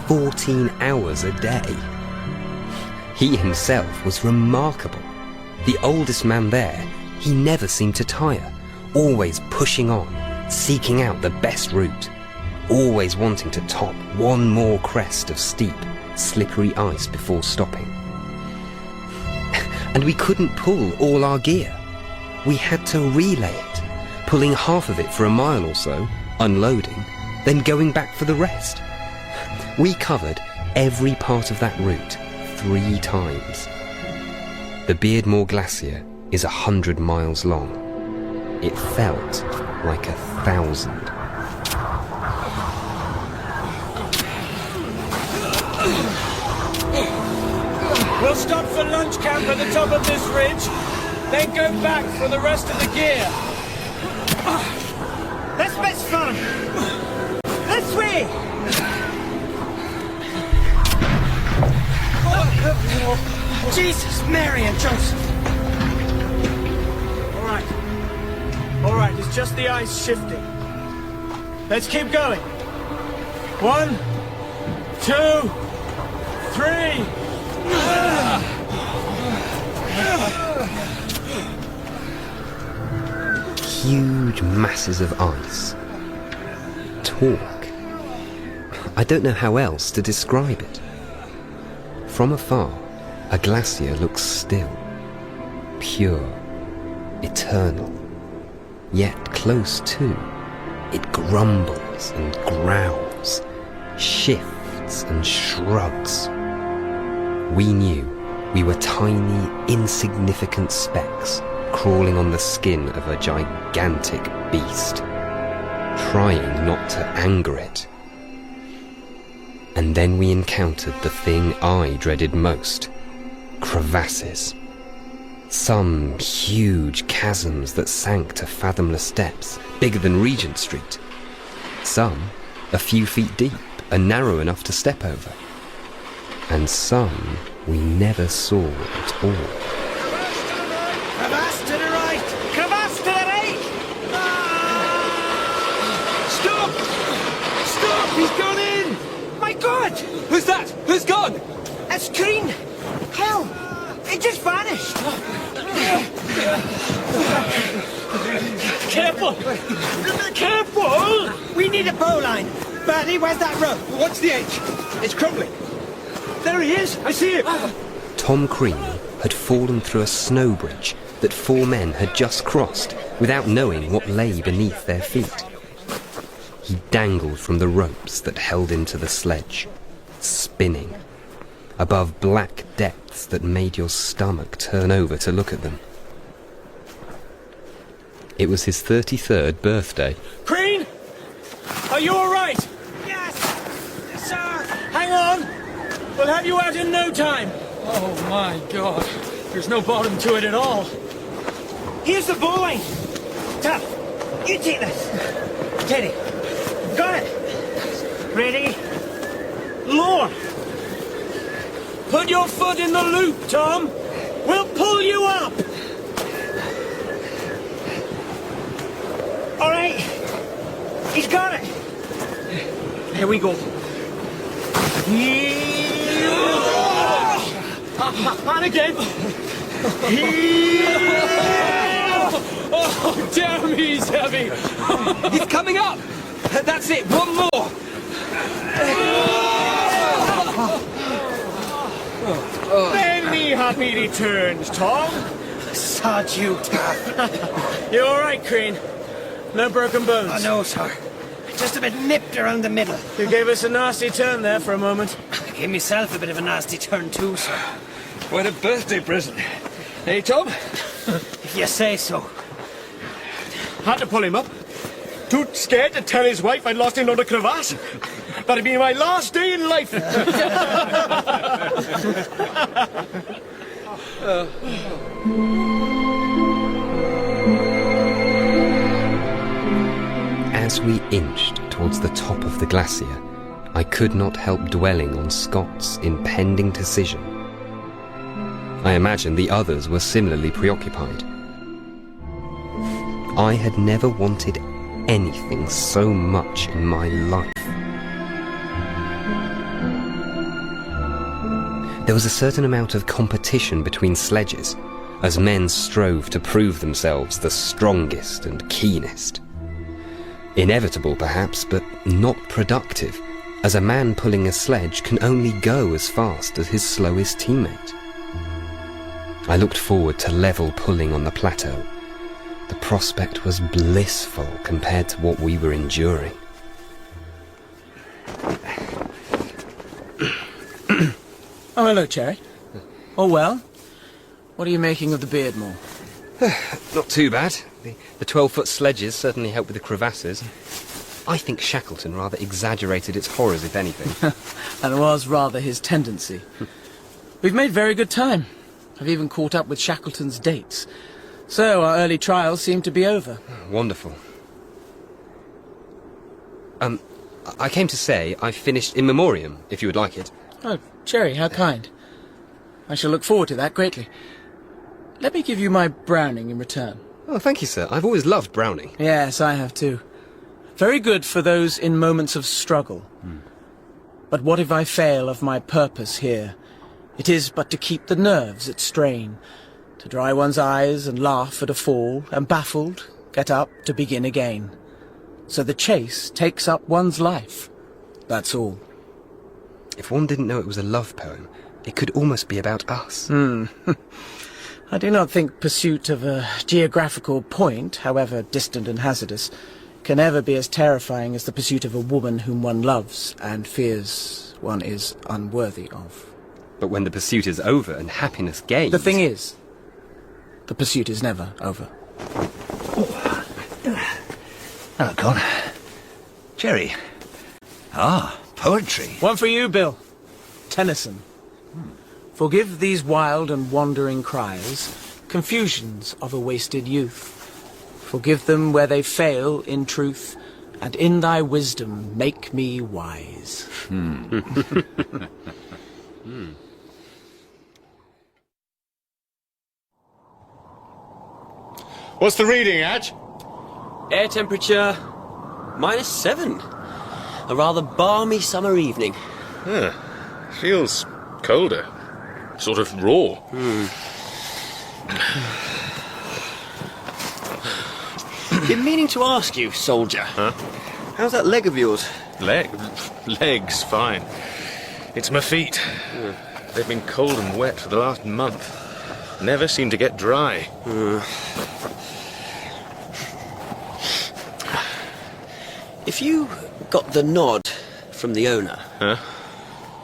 14 hours a day. He himself was remarkable. The oldest man there, he never seemed to tire, always pushing on, seeking out the best route, always wanting to top one more crest of steep, slippery ice before stopping. And we couldn't pull all our gear. We had to relay it, pulling half of it for a mile or so, unloading, then going back for the rest. We covered every part of that route 3 times. The Beardmore Glacier is 100 miles long. It felt like 1,000. We'll stop for lunch camp at the top of this ridge, then go back for the rest of the gear. This bit's fun! This way! Jesus, Mary and Joseph! All right, it's just the ice shifting. Let's keep going. 1, 2, 3. Huge masses of ice. Talk. I don't know how else to describe it. From afar, a glacier looks still, pure, eternal. Yet close to, it grumbles and growls, shifts and shrugs. We knew we were tiny, insignificant specks crawling on the skin of a gigantic beast, trying not to anger it. And then we encountered the thing I dreaded most, crevasses. Some huge chasms that sank to fathomless depths, bigger than Regent Street. Some a few feet deep and narrow enough to step over. And some we never saw at all. Crevasse to the right! Crevasse to the right! Stop! Stop! He's gone in! My God! Who's that? Who's gone? A screen! Hell! It just vanished! Careful! Careful! We need a bowline! Bertie, where's that rope? What's the edge? It's crumbling. There he is! I see him! Tom Crean had fallen through a snow bridge that 4 men had just crossed without knowing what lay beneath their feet. He dangled from the ropes that held him to the sledge, spinning, above black depths that made your stomach turn over to look at them. It was his 33rd birthday. Crean! Are you all right? Yes! Sir! Hang on! We'll have you out in no time. Oh my God. There's no bottom to it at all. Here's the bowline! Tuff, you take this. Teddy, got it. Ready? Lower. Put your foot in the loop, Tom. We'll pull you up. All right. He's got it. Here we go. On again. Oh, damn, he's heavy. He's coming up. That's it. One more. Many happy returns, Tom. Sod you, Tuff. You all right, Crean? No broken bones? Oh, no, sir. Just a bit nipped around the middle. You gave us a nasty turn there for a moment. I gave myself a bit of a nasty turn too, sir. What a birthday present. Hey, Tom? If you say so. Had to pull him up. Too scared to tell his wife I'd lost him on a crevasse. That'd be my last day in life. As we inched towards the top of the glacier, I could not help dwelling on Scott's impending decision. I imagined the others were similarly preoccupied. I had never wanted anything so much in my life. There was a certain amount of competition between sledges, as men strove to prove themselves the strongest and keenest. Inevitable, perhaps, but not productive, as a man pulling a sledge can only go as fast as his slowest teammate. I looked forward to level pulling on the plateau. The prospect was blissful compared to what we were enduring. Oh, hello, Cherry. Oh, well? What are you making of the Beardmore? Not too bad. The 12-foot sledges certainly helped with the crevasses. I think Shackleton rather exaggerated its horrors, if anything. And it was rather his tendency. We've made very good time. I've even caught up with Shackleton's dates. So our early trials seem to be over. Wonderful. I came to say I finished In Memoriam, if you would like it. Oh, Cherry, how kind. I shall look forward to that greatly. Let me give you my Browning in return. Oh, thank you, sir. I've always loved Browning. Yes, I have too. Very good for those in moments of struggle. But what if I fail of my purpose here? It is but to keep the nerves at strain, to dry one's eyes and laugh at a fall, and baffled, get up to begin again. So the chase takes up one's life. That's all. If one didn't know it was a love poem, it could almost be about us. I do not think pursuit of a geographical point, however distant and hazardous, can ever be as terrifying as the pursuit of a woman whom one loves and fears one is unworthy of. But when the pursuit is over and happiness gains... The thing is, the pursuit is never over. Oh, God. Cherry. Ah, poetry. One for you, Bill. Tennyson. Forgive these wild and wandering cries, confusions of a wasted youth. Forgive them where they fail in truth, and in thy wisdom make me wise. What's the reading, Atch? Air temperature -7. A rather balmy summer evening. Feels colder. Sort of raw. Been meaning to ask you, soldier. Huh? How's that leg of yours? Legs, fine. It's my feet. They've been cold and wet for the last month. Never seem to get dry. If you got the nod from the owner,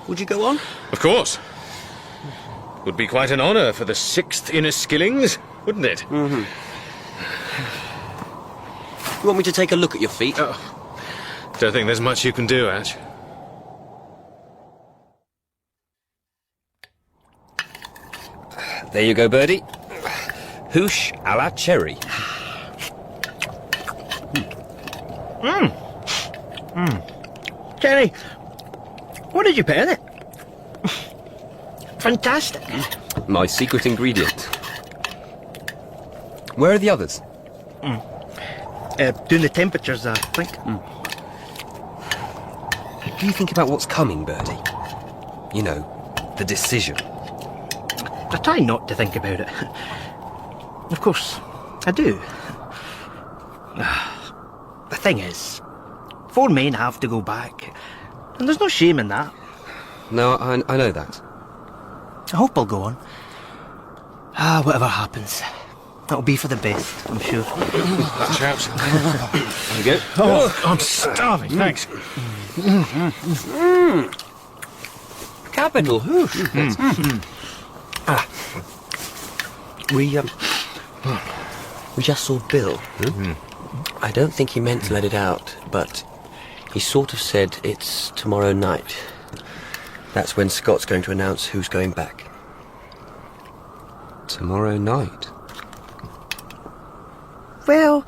would you go on? Of course. Would be quite an honour for the 6th Inniskillings, wouldn't it? You want me to take a look at your feet? Oh, don't think there's much you can do, Atch. There you go, Birdie. Hoosh a la cherry. Cherry, what did you put in it? Fantastic. My secret ingredient. Where are the others? Doing the temperatures, I think. Do you think about what's coming, Birdie? You know, the decision. I try not to think about it. Of course, I do. The thing is, 4 men have to go back, and there's no shame in that. No, I know that. I hope I'll go on. Whatever happens, that'll be for the best, I'm sure. Chaps. There you go. Oh, I'm starving, thanks. Capital. We just saw Bill. I don't think he meant to let it out, but he sort of said it's tomorrow night. That's when Scott's going to announce who's going back. Tomorrow night? Well,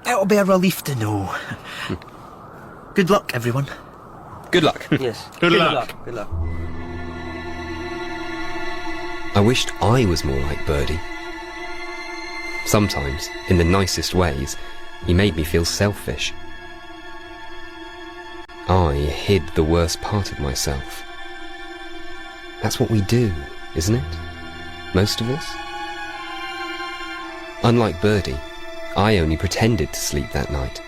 it'll be a relief to know. Good luck, everyone. Good luck. Yes. Good luck. Good luck. I wished I was more like Birdie. Sometimes, in the nicest ways, he made me feel selfish. I hid the worst part of myself. That's what we do, isn't it? Most of us? Unlike Birdie, I only pretended to sleep that night.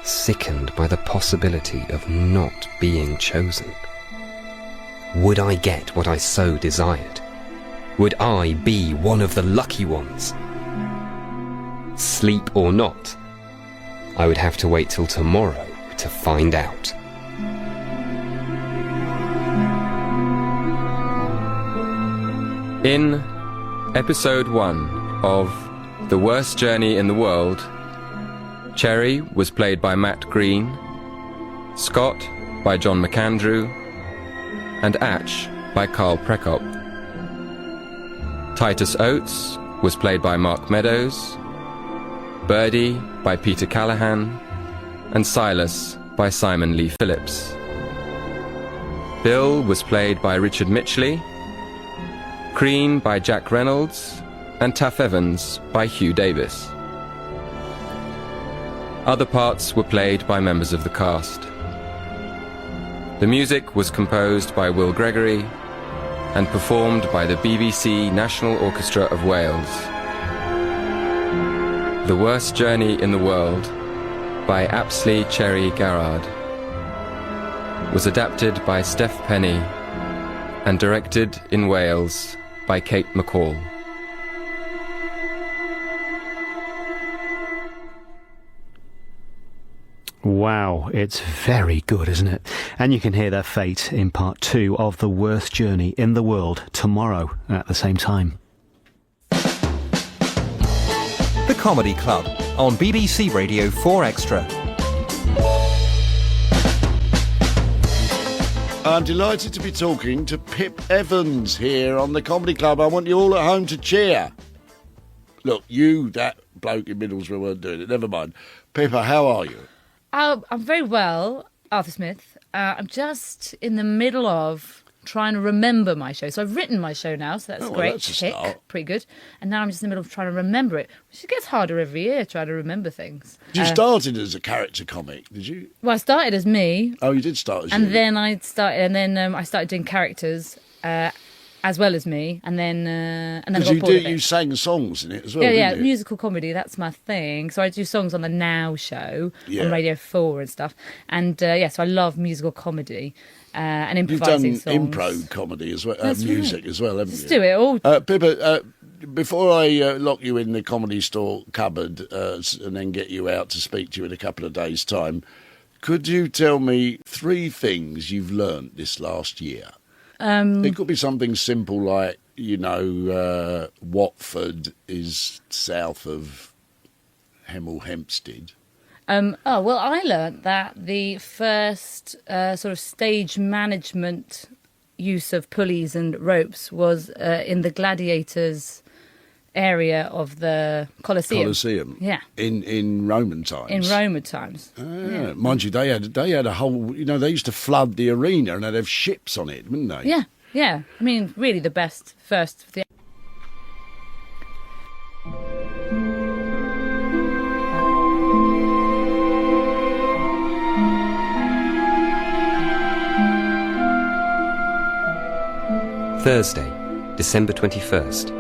sickened by the possibility of not being chosen. Would I get what I so desired? Would I be one of the lucky ones? Sleep or not, I would have to wait till tomorrow to find out. In Episode 1 of The Worst Journey in the World, Cherry was played by Matt Green, Scott by John McAndrew, and Atch by Carl Prekop. Titus Oates was played by Mark Meadows, Birdie by Peter Callahan, and Silas by Simon Lee Phillips. Bill was played by Richard Mitchley, Crean by Jack Reynolds, and Taff Evans by Hugh Davis. Other parts were played by members of the cast. The music was composed by Will Gregory and performed by the BBC National Orchestra of Wales. The Worst Journey in the World by Apsley Cherry-Garrard was adapted by Steph Penny and directed in Wales by Kate McCall. Wow, it's very good, isn't it? And you can hear their fate in part 2 of The Worst Journey in the World tomorrow at the same time. The Comedy Club on BBC Radio 4 Extra. I'm delighted to be talking to Pip Evans here on the Comedy Club. I want you all at home to cheer. Look, that bloke in Middlesbrough weren't doing it. Never mind. Pippa, how are you? I'm very well, Arthur Smith. I'm just in the middle of trying to remember my show. So I've written my show now, so that's great. That's a tick, start. pretty good. And now I'm just in the middle of trying to remember it, which gets harder every year, trying to remember things. You started as a character comic, did you? Well, I started as me. Oh, you did start as and you. Then I started doing characters as well as me, and then I got bored of it. You sang songs in it as well. Yeah, didn't you? musical comedy. That's my thing. So I do songs on the Now show on Radio 4 and stuff. And so I love musical comedy and improvising songs. You've done improv comedy as well, music as well, haven't you? Just do it all. Pippa, before I lock you in the Comedy Store cupboard and then get you out to speak to you in a couple of days' time, could you tell me 3 things you've learnt this last year? It could be something simple like, Watford is south of Hemel Hempstead. Well, I learnt that the first sort of stage management use of pulleys and ropes was in the gladiators area of the Colosseum. Yeah. In Roman times. In Roman times. Yeah. Mind you, they had a whole, they used to flood the arena and they'd have ships on it, wouldn't they? Yeah, yeah. I mean, really the best first. Thursday, December 21st.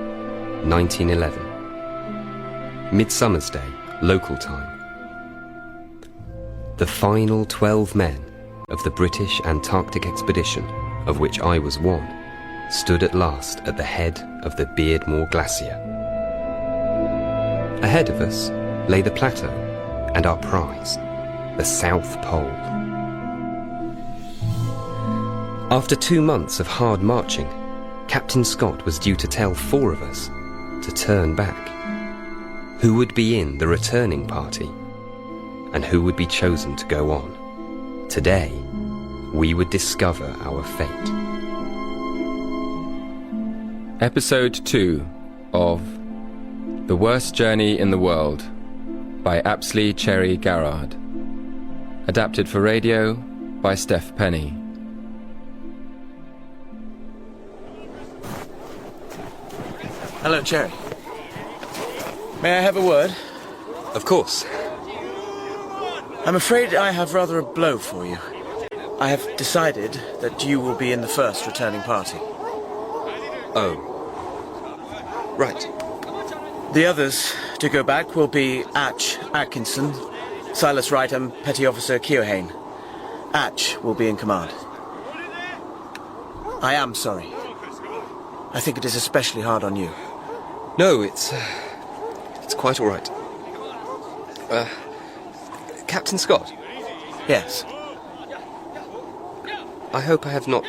1911. Midsummer's Day, local time. The final 12 men of the British Antarctic expedition, of which I was one, stood at last at the head of the Beardmore Glacier. Ahead of us lay the plateau and our prize, the South Pole. After 2 months of hard marching, Captain Scott was due to tell 4 of us to turn back. Who would be in the returning party, and who would be chosen to go on? Today, we would discover our fate. Episode 2 of The Worst Journey in the World by Apsley Cherry-Garrard. Adapted for radio by Steph Penny. Hello, Cherry. May I have a word? Of course. I'm afraid I have rather a blow for you. I have decided that you will be in the first returning party. Oh. Right. The others to go back will be Atch Atkinson, Silas Wright and Petty Officer Keohane. Atch will be in command. I am sorry. I think it is especially hard on you. No, it's quite all right. Captain Scott? Yes? I hope I have not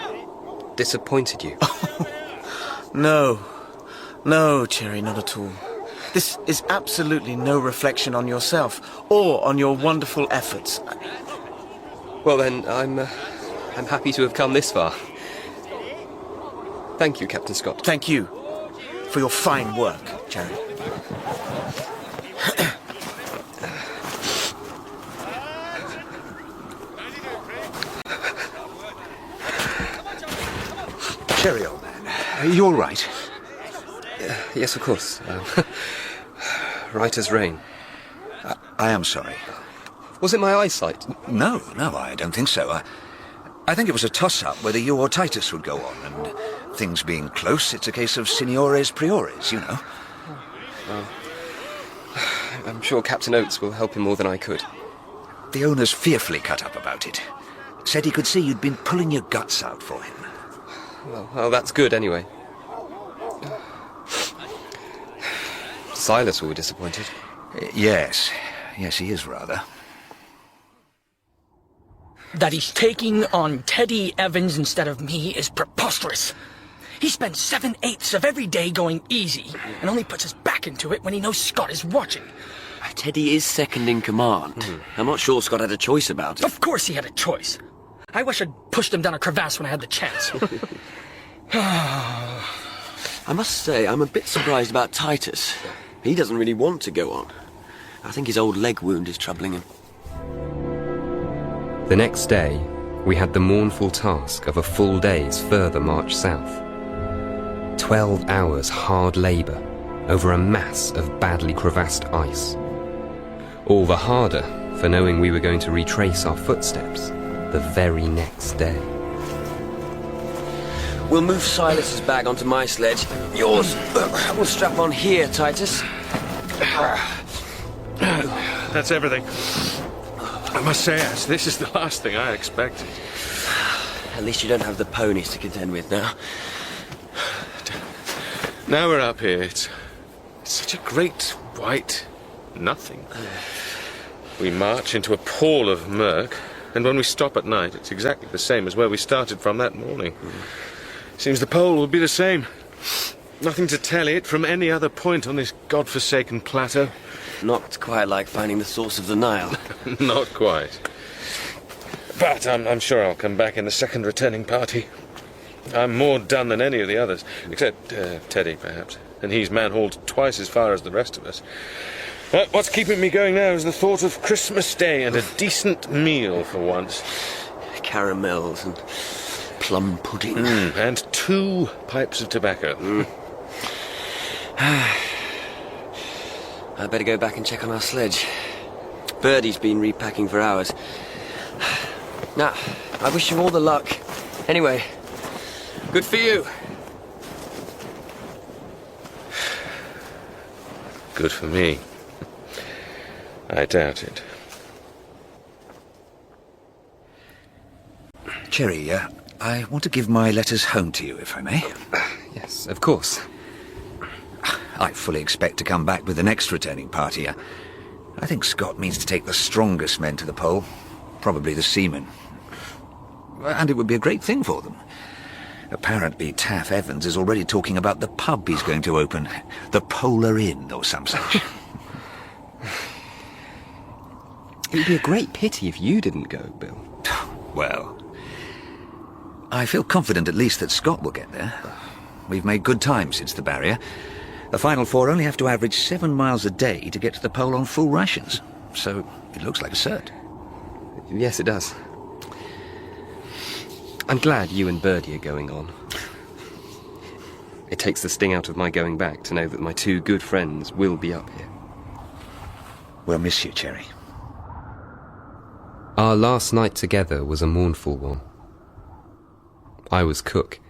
disappointed you. No. No, Cherry, not at all. This is absolutely no reflection on yourself, or on your wonderful efforts. Well then, I'm happy to have come this far. Thank you, Captain Scott. Thank you for your fine work, Cherry. Cherry, old man, are you all right? Yes, of course. Right as rain. I am sorry. Was it my eyesight? No, I don't think so. I think it was a toss-up whether you or Titus would go on, and things being close, it's a case of seniores priores, you know. Well, I'm sure Captain Oates will help him more than I could. The owner's fearfully cut up about it. Said he could see you'd been pulling your guts out for him. Well, that's good anyway. Silas will be disappointed. Yes, he is rather. That he's taking on Teddy Evans instead of me is preposterous. He spends 7/8 of every day going easy, and only puts his back into it when he knows Scott is watching. Teddy is second in command. I'm not sure Scott had a choice about it. Of course he had a choice. I wish I'd pushed him down a crevasse when I had the chance. I must say, I'm a bit surprised about Titus. He doesn't really want to go on. I think his old leg wound is troubling him. The next day, we had the mournful task of a full day's further march south. 12 hours hard labour over a mass of badly crevassed ice. All the harder for knowing we were going to retrace our footsteps the very next day. We'll move Silas's bag onto my sledge. Yours will strap on here, Titus. That's everything. I must say, Ash, this is the last thing I expected. At least you don't have the ponies to contend with now. Now we're up here. It's such a great white nothing. We march into a pall of murk, and when we stop at night, it's exactly the same as where we started from that morning. Seems the pole will be the same. Nothing to tell it from any other point on this godforsaken plateau. Not quite like finding the source of the Nile. Not quite. But I'm sure I'll come back in the second returning party. I'm more done than any of the others, except Teddy, perhaps. And he's man-hauled twice as far as the rest of us. But what's keeping me going now is the thought of Christmas Day and a decent meal for once. Caramels and plum pudding. And 2 pipes of tobacco. I'd better go back and check on our sledge. Birdie's been repacking for hours. Now, I wish you all the luck. Anyway, good for you. Good for me. I doubt it. Cherry, I want to give my letters home to you, if I may. Yes, of course. I fully expect to come back with the next returning party. I think Scott means to take the strongest men to the pole, probably the seamen. And it would be a great thing for them. Apparently, Taff Evans is already talking about the pub he's going to open, the Polar Inn or some such. It would be a great pity if you didn't go, Bill. Well, I feel confident at least that Scott will get there. We've made good time since the barrier. The final 4 only have to average 7 miles a day to get to the pole on full rations. So it looks like a cert. Yes, it does. I'm glad you and Birdie are going on. It takes the sting out of my going back to know that my 2 good friends will be up here. We'll miss you, Cherry. Our last night together was a mournful one. I was cook,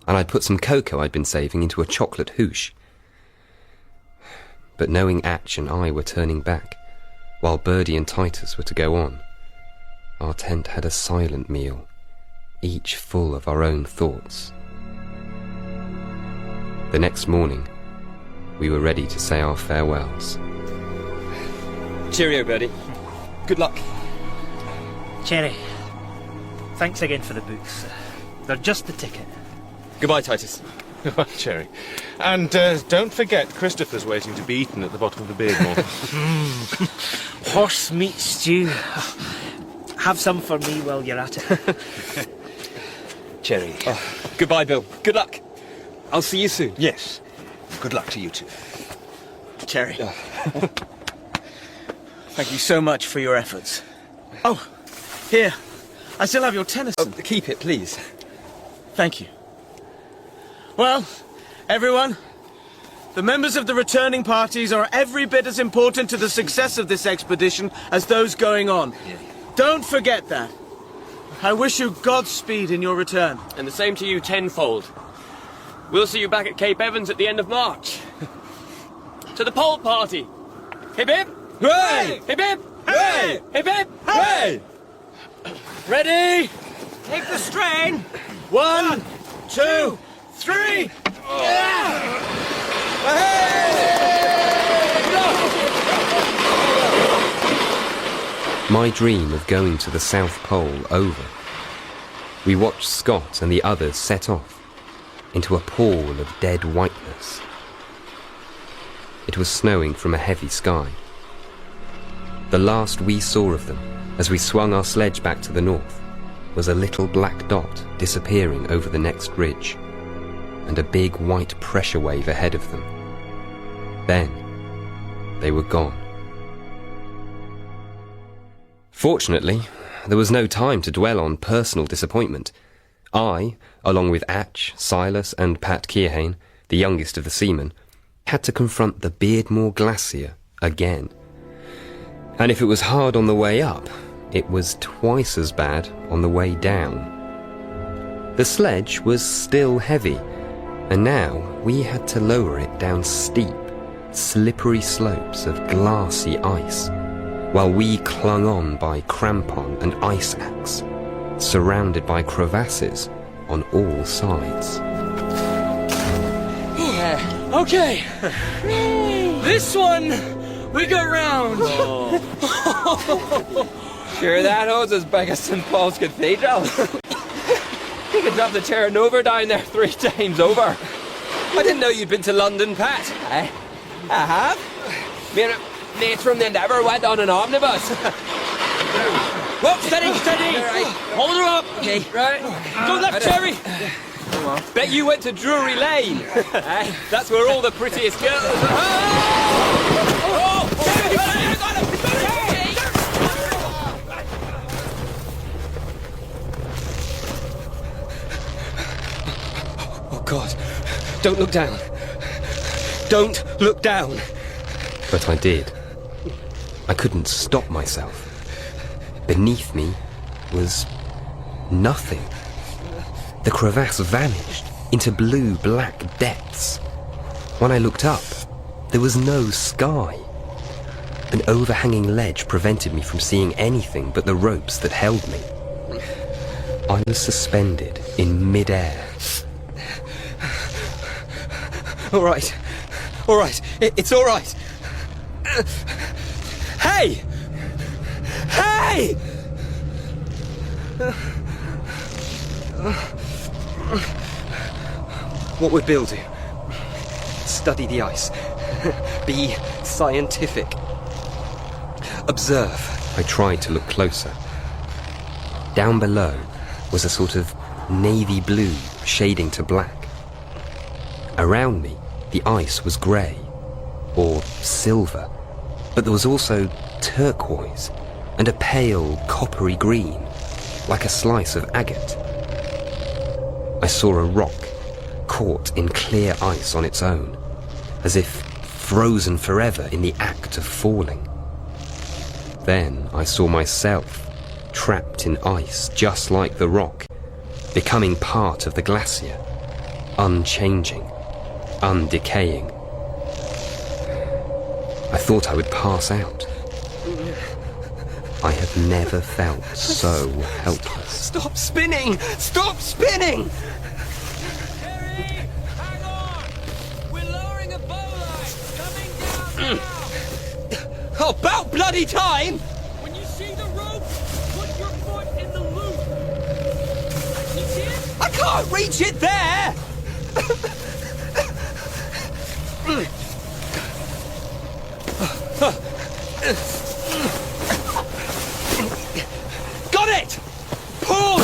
and I'd put some cocoa I'd been saving into a chocolate hoosh. But knowing Atch and I were turning back, while Birdie and Titus were to go on, our tent had a silent meal, each full of our own thoughts. The next morning, we were ready to say our farewells. Cheerio, Birdie. Good luck. Cherry, thanks again for the books. They're just the ticket. Goodbye, Titus. Goodbye, Cherry. And don't forget, Christopher's waiting to be eaten at the bottom of the Beardmore. Horse meat stew. Have some for me while you're at it. Cherry. Goodbye, Bill. Good luck. I'll see you soon. Yes. Good luck to you too. Cherry. Thank you so much for your efforts. Oh, here. I still have your Tennyson. Oh, keep it, please. Thank you. Well, everyone, the members of the returning parties are every bit as important to the success of this expedition as those going on. Yeah. Don't forget that. I wish you Godspeed in your return. And the same to you tenfold. We'll see you back at Cape Evans at the end of March. To the pole party. Hip hip! Hooray! Hip hip! Hooray! Hip hip! Hooray! Ready? Take the strain. 1, 2, 3. My dream of going to the South Pole over. We watched Scott and the others set off into a pall of dead whiteness. It was snowing from a heavy sky. The last we saw of them, as we swung our sledge back to the north, was a little black dot disappearing over the next ridge, and a big white pressure wave ahead of them. Then, they were gone. Fortunately, there was no time to dwell on personal disappointment. I, along with Atch, Silas and Pat Kearhane, the youngest of the seamen, had to confront the Beardmore Glacier again. And if it was hard on the way up, it was twice as bad on the way down. The sledge was still heavy, and now we had to lower it down steep, slippery slopes of glassy ice, while we clung on by crampon and ice axe, surrounded by crevasses on all sides. Okay. This one, we go round. Sure that hose as big as St. Paul's Cathedral. You could drop the Terranova down there 3 times over. I didn't know you'd been to London, Pat. I have. Me and mates from the Endeavour went on an omnibus. Whoa, steady, steady. Right. Hold her up. Okay. Right. Go left, Cherry. Bet you went to Drury Lane. That's where all the prettiest girls Oh, God. Don't look down. Don't look down. But I did. I couldn't stop myself. Beneath me was nothing. The crevasse vanished into blue-black depths. When I looked up, there was no sky. An overhanging ledge prevented me from seeing anything but the ropes that held me. I was suspended in mid-air. All right. All right. It's all right. Hey! Hey! What would Bill do? Study the ice. Be scientific. Observe. I tried to look closer. Down below was a sort of navy blue shading to black. Around me, the ice was grey, or silver, but there was also turquoise and a pale coppery green, like a slice of agate. I saw a rock caught in clear ice on its own, as if frozen forever in the act of falling. Then I saw myself trapped in ice just like the rock, becoming part of the glacier, unchanging, undecaying. I thought I would pass out. I have never felt so helpless. Stop spinning! Stop spinning! Terry, hang on! We're lowering a bowline! Coming down now! Oh, about bloody time! When you see the rope, put your foot in the loop. You see it? I can't reach it there! Got it! Pull!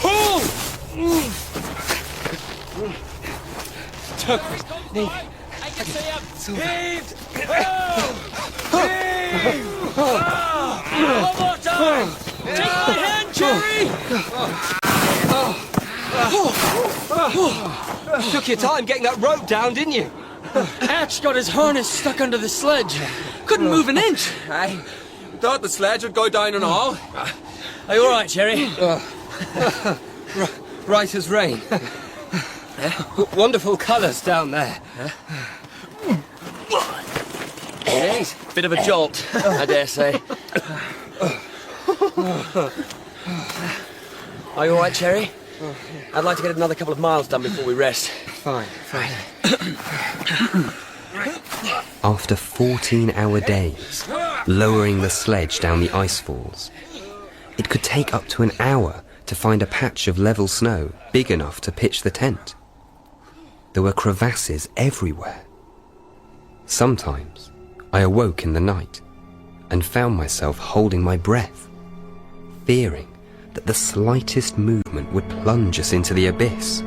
Pull! I can say I'm heaved! Heave! One more time! Take my hand, Jerry! Took your time getting that rope down, didn't you? Atch got his harness stuck under the sledge. Couldn't move an inch. I thought the sledge would go down and all. Are you all right, Jerry? Right as rain. Wonderful colours down there. Yes, bit of a jolt, I dare say. Are you all right, Cherry? I'd like to get another couple of miles done before we rest. Fine. After 14-hour days, lowering the sledge down the ice falls, it could take up to an hour to find a patch of level snow big enough to pitch the tent. There were crevasses everywhere. Sometimes I awoke in the night and found myself holding my breath, fearing that the slightest movement would plunge us into the abyss.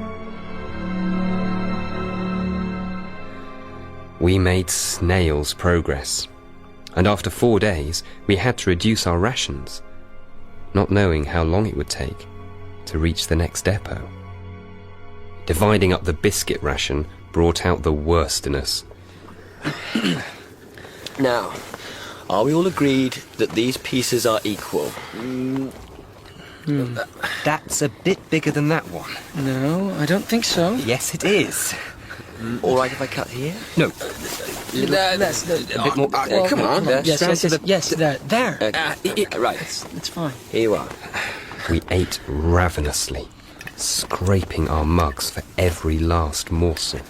We made snail's progress, and after 4 days we had to reduce our rations, not knowing how long it would take to reach the next depot. Dividing up the biscuit ration brought out the worst in us. Now, are we all agreed that these pieces are equal? That's a bit bigger than that one. No, I don't think so. Yes, it is. All right if I cut here? No. That's a bit more. Come on. Yes, there. Right. It's fine. Here you are. We ate ravenously, scraping our mugs for every last morsel.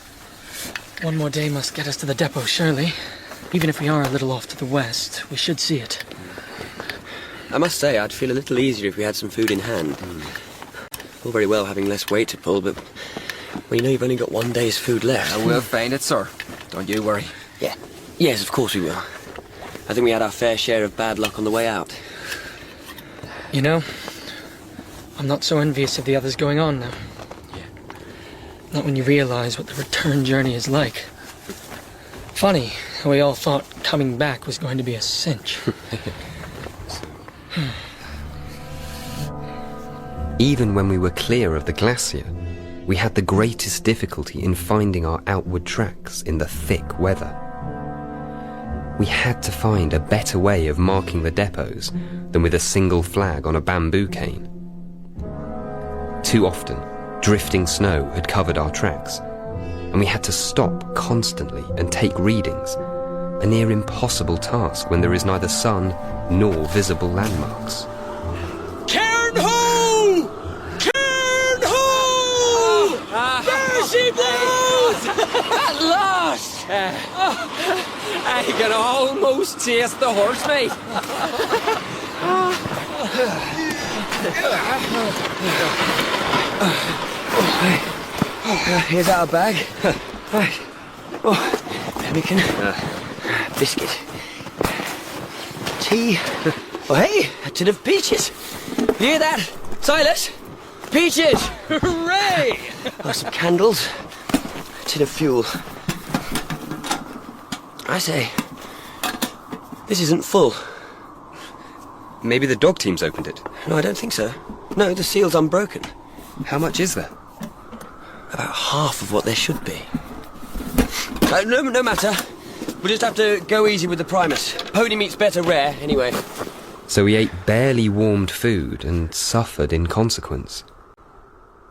One more day must get us to the depot, surely. Even if we are a little off to the west, we should see it. I must say, I'd feel a little easier if we had some food in hand. All very well having less weight to pull, but well, you know you've only got 1 day's food left. We'll find it, sir. Don't you worry. Yeah. Yes, of course we will. I think we had our fair share of bad luck on the way out. You know, I'm not so envious of the others going on now. Not when you realise what the return journey is like. Funny how we all thought coming back was going to be a cinch. Even when we were clear of the glacier, we had the greatest difficulty in finding our outward tracks in the thick weather. We had to find a better way of marking the depots than with a single flag on a bamboo cane. Too often, drifting snow had covered our tracks, and we had to stop constantly and take readings, a near impossible task when there is neither sun nor visible landmarks. Cairn Ho! Cairn Ho! There she blows! At last! I can almost taste the horse meat. Here's our bag. Right. Pemmican. Biscuit. Tea. Oh, hey, a tin of peaches. You hear that, Silas? Peaches! Hooray! Some candles. A tin of fuel. I say, this isn't full. Maybe the dog team's opened it. No, I don't think so. No, the seal's unbroken. How much is there? About half of what there should be. No matter. We'll just have to go easy with the Primus. Pony meat's better rare, anyway. So we ate barely warmed food and suffered in consequence.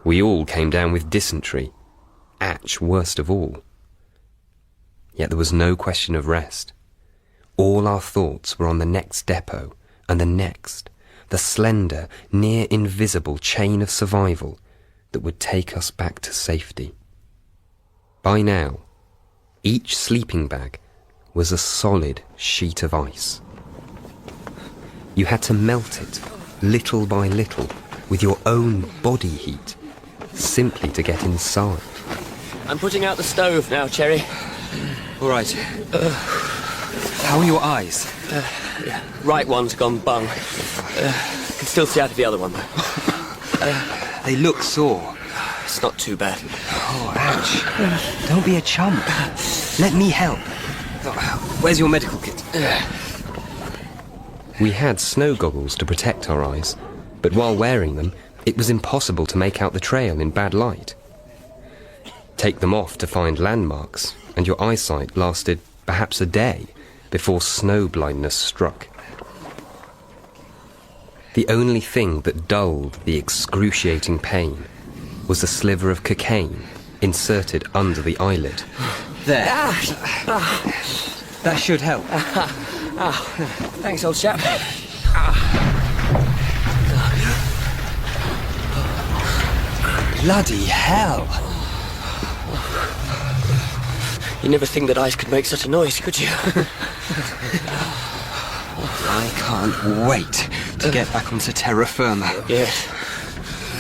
We all came down with dysentery, Atch worst of all. Yet there was no question of rest. All our thoughts were on the next depot and the next, the slender, near invisible chain of survival that would take us back to safety. By now, each sleeping bag was a solid sheet of ice. You had to melt it, little by little, with your own body heat, simply to get inside. I'm putting out the stove now, Cherry. All right. How are your eyes? Right one's gone bung. Can still see out of the other one, though. They look sore. It's not too bad. Oh, ouch. Don't be a chump. Let me help. Where's your medical kit? We had snow goggles to protect our eyes, but while wearing them, it was impossible to make out the trail in bad light. Take them off to find landmarks, and your eyesight lasted perhaps a day before snow blindness struck. The only thing that dulled the excruciating pain was a sliver of cocaine inserted under the eyelid. There. That should help. Thanks, old chap. Bloody hell! You never think that ice could make such a noise, could you? I can't wait to get back onto terra firma. Yes.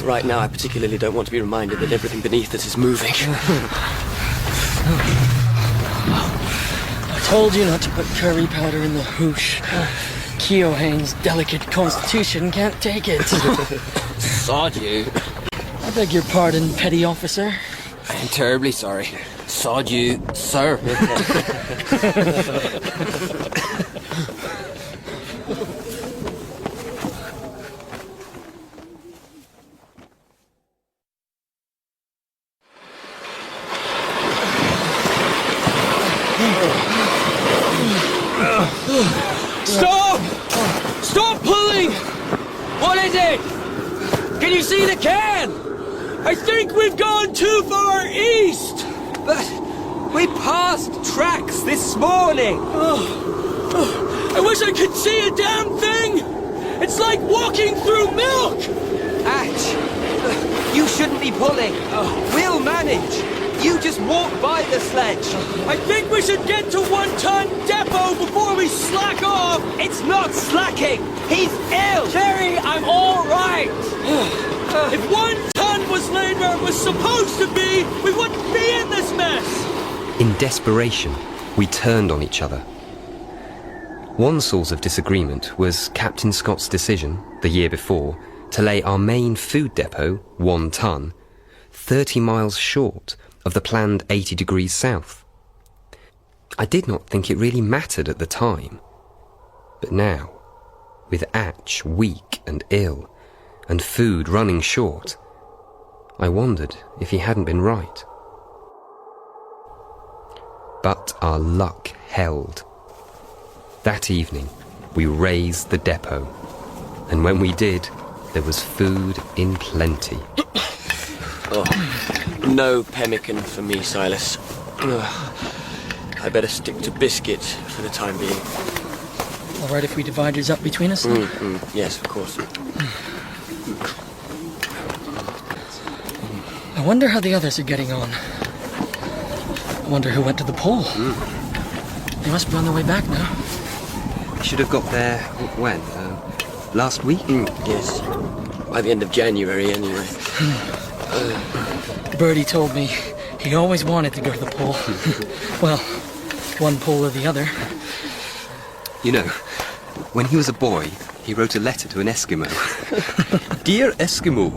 Right now, I particularly don't want to be reminded that everything beneath us is moving. I told you not to put curry powder in the hoosh. Keohane's delicate constitution can't take it. Sod you. I beg your pardon, petty officer. I'm terribly sorry. Sod you, sir. Stop! Stop pulling! What is it? Can you see the can? I think we've gone too far east! But we passed tracks this morning! I wish I could see a damn thing! It's like walking through milk! Atch! You shouldn't be pulling. We'll manage. You just walk by the sledge. I think we should get to 1 ton depot before we slack off! It's not slacking! He's ill! Jerry, I'm all right! If 1 ton was laid where it was supposed to be, we wouldn't be in this mess! In desperation, we turned on each other. One source of disagreement was Captain Scott's decision, the year before, to lay our main food depot, 1 ton, 30 miles short of the planned 80 degrees south. I did not think it really mattered at the time. But now, with Atch weak and ill, and food running short, I wondered if he hadn't been right. But our luck held. That evening, we raised the depot, and when we did, there was food in plenty. No pemmican for me, Silas. I better stick to biscuit for the time being. All right if we divide yours up between us? Yes, of course. I wonder how the others are getting on. I wonder who went to the pole. They must be on their way back now. We should have got there, when? Last week? Yes. By the end of January, anyway. Birdie told me he always wanted to go to the pole. Well, one pole or the other. You know, when he was a boy, he wrote a letter to an Eskimo. Dear Eskimo,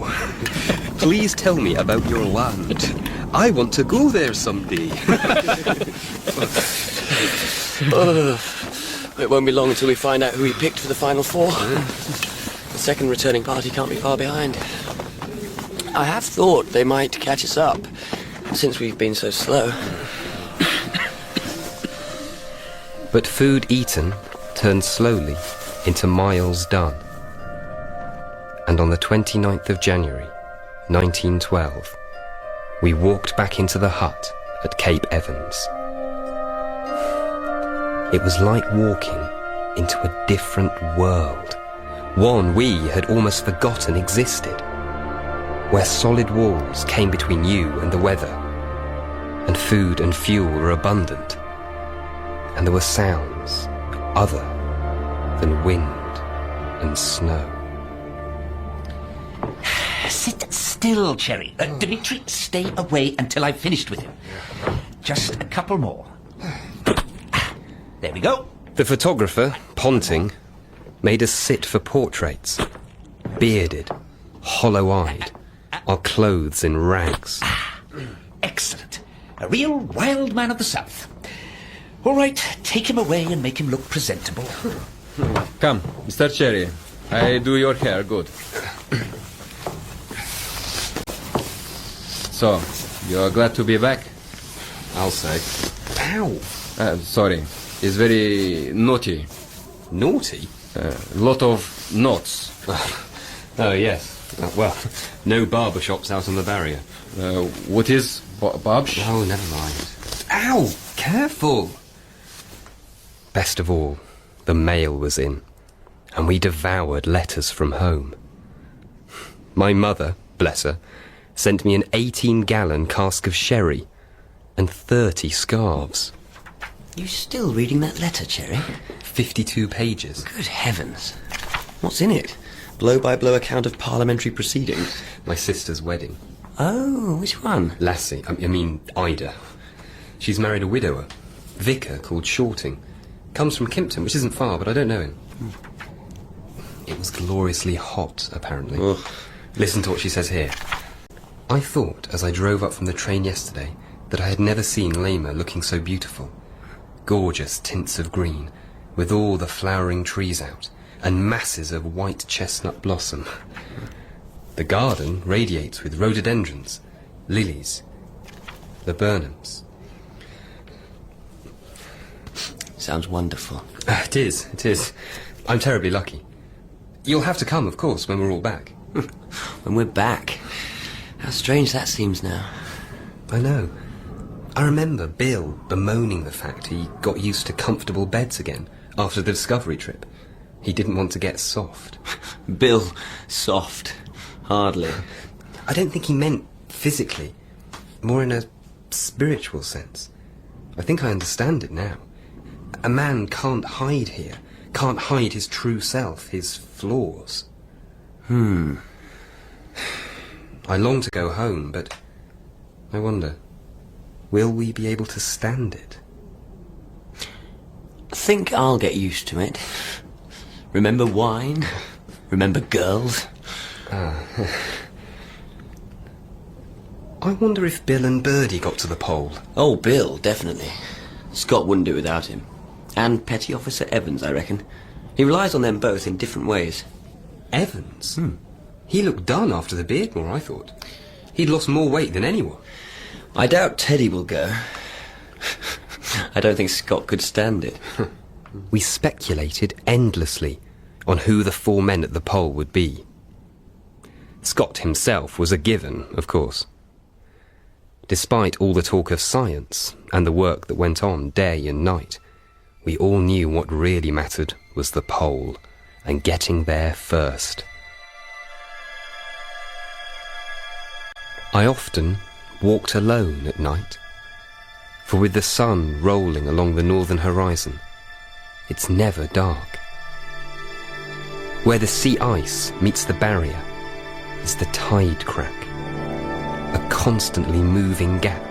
please tell me about your land. I want to go there someday. It won't be long until we find out who he picked for the final 4. The second returning party can't be far behind. I have thought they might catch us up, since we've been so slow. But food eaten turned slowly into miles done. And on the 29th of January, 1912, we walked back into the hut at Cape Evans. It was like walking into a different world One we had almost forgotten existed, where solid walls came between you and the weather, and food and fuel were abundant, and there were sounds other than wind and snow. Sit still, Cherry. Dmitri, stay away until I've finished with him. Just a couple more. There we go. The photographer, Ponting, made us sit for portraits, bearded, hollow-eyed, our clothes in rags. Excellent. A real wild man of the South. All right, take him away and make him look presentable. Come, Mr. Cherry. I do your hair good. So, you're glad to be back? I'll say. Ow! Sorry. It's very naughty. Naughty? Lot of knots. Oh, yes. Well, no barber shops out on the barrier. What is barbs? Oh, never mind. Ow! Careful! Best of all, the mail was in, and we devoured letters from home. My mother, bless her, sent me an 18-gallon cask of sherry and 30 scarves. You still reading that letter, Cherry? 52 pages. Good heavens. What's in it? Blow-by-blow account of parliamentary proceedings? My sister's wedding. Oh, which one? Lassie, I mean Ida. She's married a widower, vicar called Shorting. Comes from Kimpton, which isn't far, but I don't know him. It was gloriously hot, apparently. Ugh. Listen to what she says here. I thought, as I drove up from the train yesterday, that I had never seen Lima looking so beautiful. Gorgeous tints of green, with all the flowering trees out, and masses of white chestnut blossom. The garden radiates with rhododendrons, lilies, laburnums. Sounds wonderful. It is. I'm terribly lucky. You'll have to come, of course, when we're all back. When we're back? How strange that seems now. I know. I remember Bill bemoaning the fact he got used to comfortable beds again after the Discovery trip. He didn't want to get soft. Bill, soft. Hardly. I don't think he meant physically, more in a spiritual sense. I think I understand it now. A man can't hide here, can't hide his true self, his flaws. I long to go home, but I wonder, will we be able to stand it? I think I'll get used to it. Remember wine? Remember girls? I wonder if Bill and Birdie got to the pole. Oh, Bill, definitely. Scott wouldn't do it without him. And Petty Officer Evans, I reckon. He relies on them both in different ways. Evans? He looked done after the Beardmore, I thought. He'd lost more weight than anyone. I doubt Teddy will go. I don't think Scott could stand it. We speculated endlessly on who the four men at the pole would be. Scott himself was a given, of course. Despite all the talk of science and the work that went on day and night, we all knew what really mattered was the pole and getting there first. I often walked alone at night, for with the sun rolling along the northern horizon, it's never dark. Where the sea ice meets the barrier is the tide crack, a constantly moving gap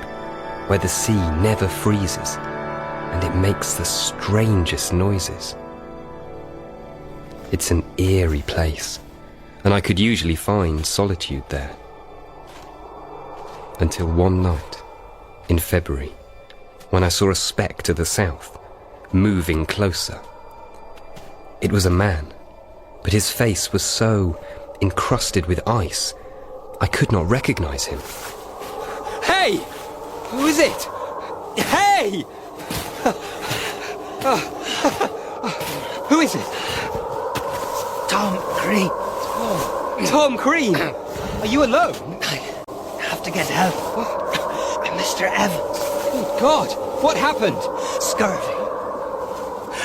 where the sea never freezes and it makes the strangest noises. It's an eerie place, and I could usually find solitude there. Until one night, in February, when I saw a speck to the south, moving closer. It was a man, but his face was so encrusted with ice, I could not recognize him. Hey! Who is it? Hey! Who is it? Tom Crean. Tom Crean? Are you alone? I have to get help. Mr. Evans. Good God, what happened? Scurvy.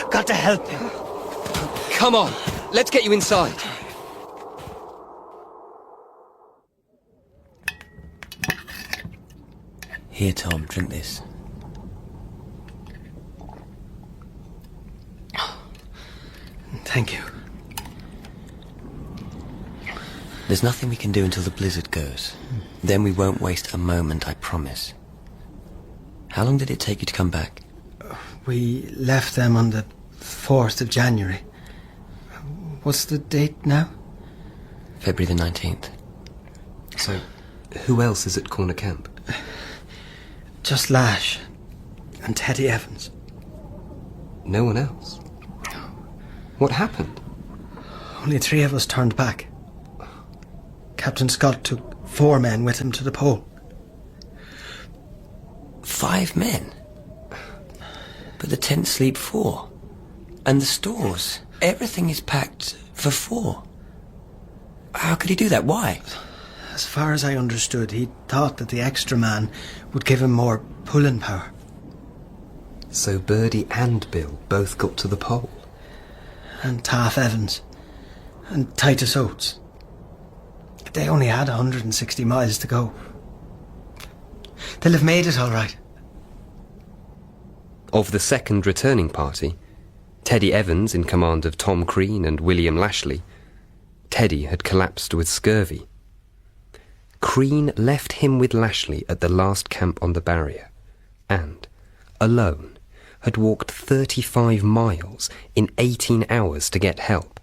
Got to help him. Come on, let's get you inside. Here, Tom, drink this. Thank you. There's nothing we can do until the blizzard goes. Then we won't waste a moment, I promise. How long did it take you to come back? We left them on the 4th of January. What's the date now? February the 19th. So, who else is at Corner Camp? Just Lash and Teddy Evans. No one else? What happened? Only 3 of us turned back. Captain Scott took 4 men with him to the pole. 5 men? But the tents sleep 4. And the stores, everything is packed for 4. How could he do that? Why? As far as I understood, he thought that the extra man would give him more pulling power. So Birdie and Bill both got to the pole? And Taff Evans. And Titus Oates. They only had 160 miles to go. They'll have made it all right. Of the second returning party, Teddy Evans in command of Tom Crean and William Lashley, Teddy had collapsed with scurvy. Crean left him with Lashley at the last camp on the barrier and, alone, had walked 35 miles in 18 hours to get help.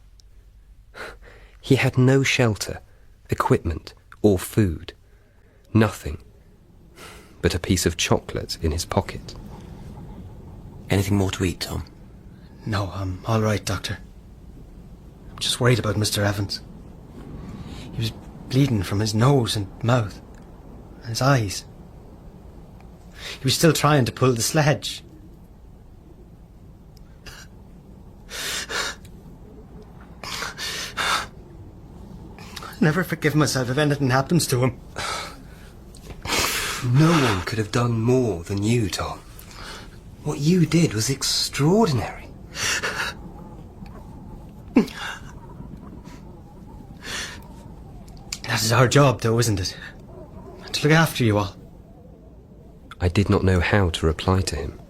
He had no shelter, equipment or food. Nothing but a piece of chocolate in his pocket. Anything more to eat, Tom? No, I'm all right, Doctor. I'm just worried about Mr. Evans. He was bleeding from his nose and mouth and his eyes. He was still trying to pull the sledge. I'll never forgive myself if anything happens to him. No one could have done more than you, Tom. What you did was extraordinary. That is our job, though, isn't it? To look after you all. I did not know how to reply to him.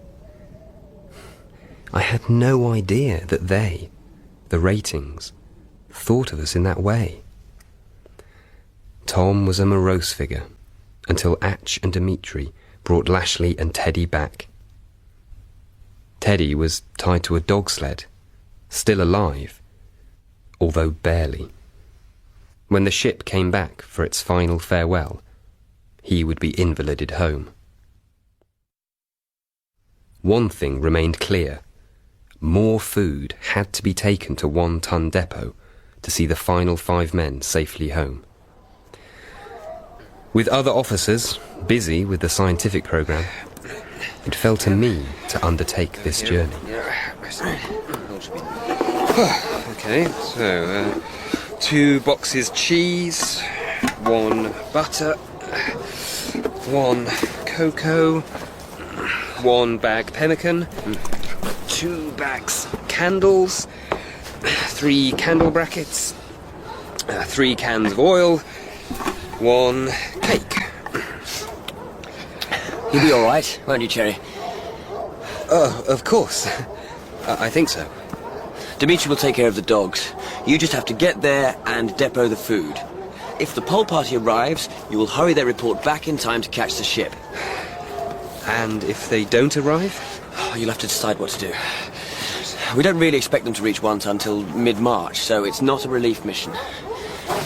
I had no idea that they, the ratings, thought of us in that way. Tom was a morose figure, until Atch and Dimitri brought Lashley and Teddy back. Teddy was tied to a dog sled, still alive, although barely. When the ship came back for its final farewell, he would be invalided home. One thing remained clear. More food had to be taken to 1 Ton depot to see the final 5 men safely home. With other officers busy with the scientific program, it fell to me to undertake this journey. Okay, so 2 boxes cheese, 1 butter, 1 cocoa, 1 bag pemmican, 2 bags candles, 3 candle brackets, 3 cans of oil, 1 cake. You'll be all right, won't you, Cherry? Oh, of course. I think so. Dimitri will take care of the dogs. You just have to get there and depot the food. If the pole party arrives, you will hurry their report back in time to catch the ship. And if they don't arrive? You'll have to decide what to do. We don't really expect them to reach 1 Ton until mid-March, so it's not a relief mission.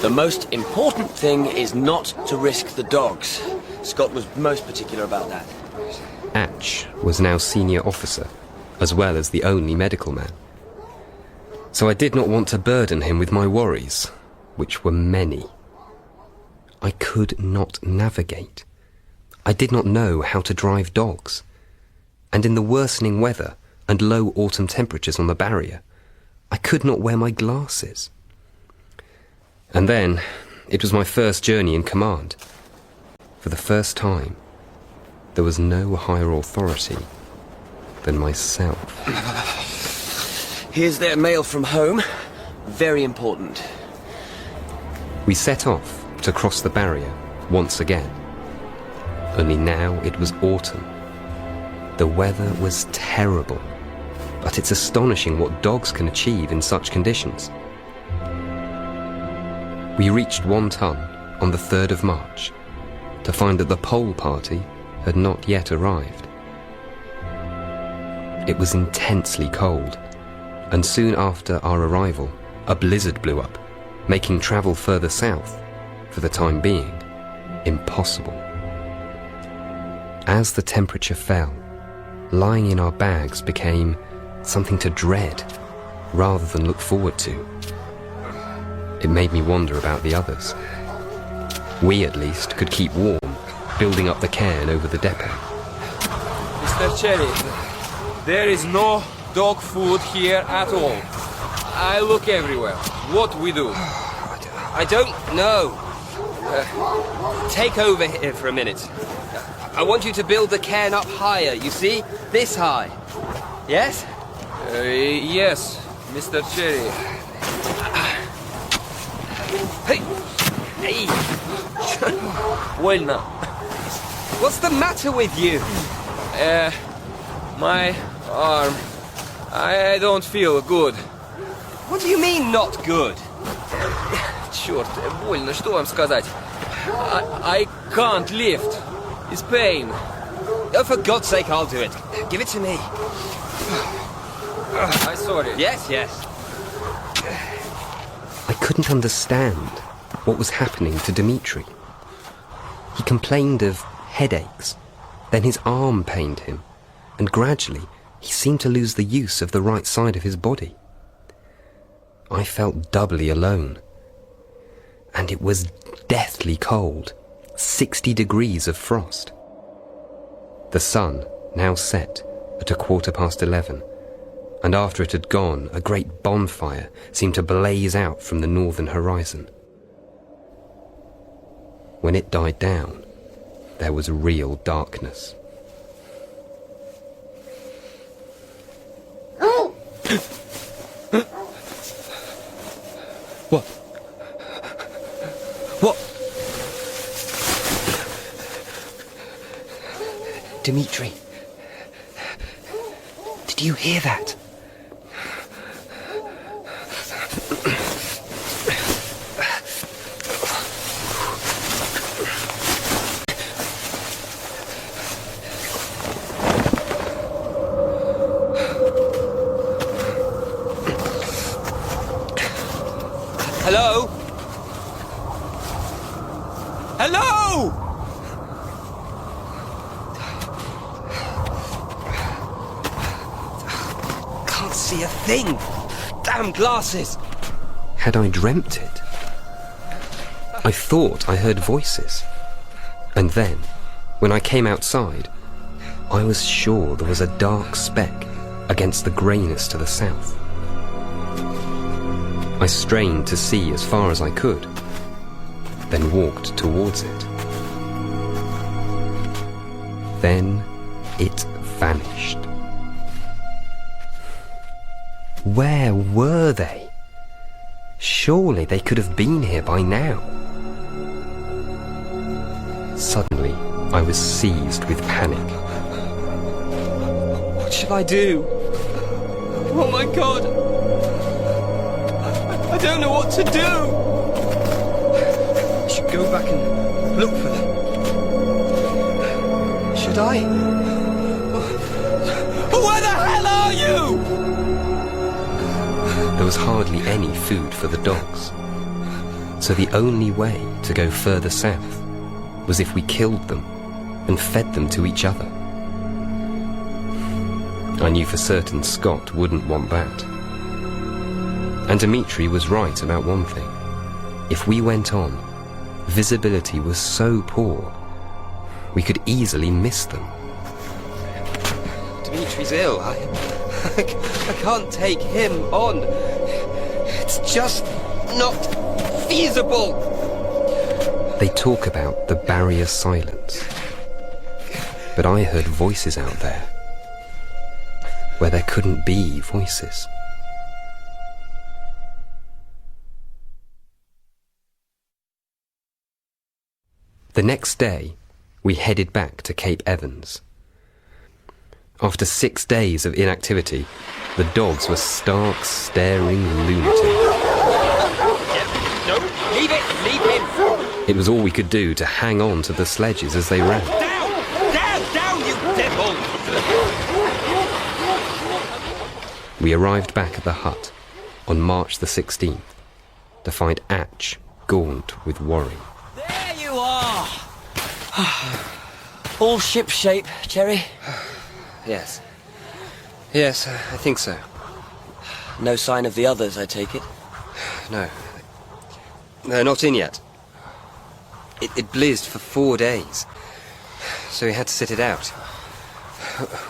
The most important thing is not to risk the dogs. Scott was most particular about that. Atch was now senior officer, as well as the only medical man. So I did not want to burden him with my worries, which were many. I could not navigate. I did not know how to drive dogs. And in the worsening weather and low autumn temperatures on the barrier, I could not wear my glasses. And then, it was my first journey in command. For the first time, there was no higher authority than myself. Here's their mail from home. Very important. We set off to cross the barrier once again. Only now it was autumn. The weather was terrible, but it's astonishing what dogs can achieve in such conditions. We reached One Ton on the 3rd of March to find that the pole party had not yet arrived. It was intensely cold, and soon after our arrival, a blizzard blew up, making travel further south, for the time being, impossible. As the temperature fell, lying in our bags became something to dread rather than look forward to. It made me wonder about the others. We, at least, could keep warm, building up the cairn over the depot. Mr. Cherry, there is no dog food here at all. I look everywhere. What we do? I don't know. Take over here for a minute. I want you to build the cairn up higher, you see? This high. Yes? Yes, Mr. Cherry. Hey! Hey! Well now. What's the matter with you? My arm. I don't feel good. What do you mean, not good? Черт, больно, что вам сказать? I can't lift. It's pain. Oh, for God's sake, I'll do it. Give it to me. I'm sorry. Yes, yes. I couldn't understand what was happening to Dmitri. He complained of headaches, then his arm pained him, and gradually he seemed to lose the use of the right side of his body. I felt doubly alone, and it was deathly cold, 60 degrees of frost. The sun now set at 11:15, and after it had gone, a great bonfire seemed to blaze out from the northern horizon. When it died down, there was real darkness. What? What? Dmitri, did you hear that? Hello? Hello? Can't see a thing. Damn glasses. Had I dreamt it? I thought I heard voices. And then, when I came outside, I was sure there was a dark speck against the greyness to the south. I strained to see as far as I could, then walked towards it. Then it vanished. Where were they? Surely they could have been here by now. Suddenly, I was seized with panic. What shall I do? Oh my God! I don't know what to do! I should go back and look for them. Should I? Where the hell are you? There was hardly any food for the dogs, so the only way to go further south was if we killed them and fed them to each other. I knew for certain Scott wouldn't want that. And Dmitri was right about one thing. If we went on, visibility was so poor, we could easily miss them. Dimitri's ill. I can't take him on. It's just not feasible. They talk about the barrier silence, but I heard voices out there where there couldn't be voices. The next day, we headed back to Cape Evans. After 6 days of inactivity, the dogs were stark, staring lunatics. No, leave him! It was all we could do to hang on to the sledges as they ran. Down, you devil! We arrived back at the hut on March the 16th to find Atch gaunt with worry. There you are! All ship-shape, Cherry? Yes. Yes, I think so. No sign of the others, I take it? No. No, not in yet. It blizzed for 4 days, so we had to sit it out.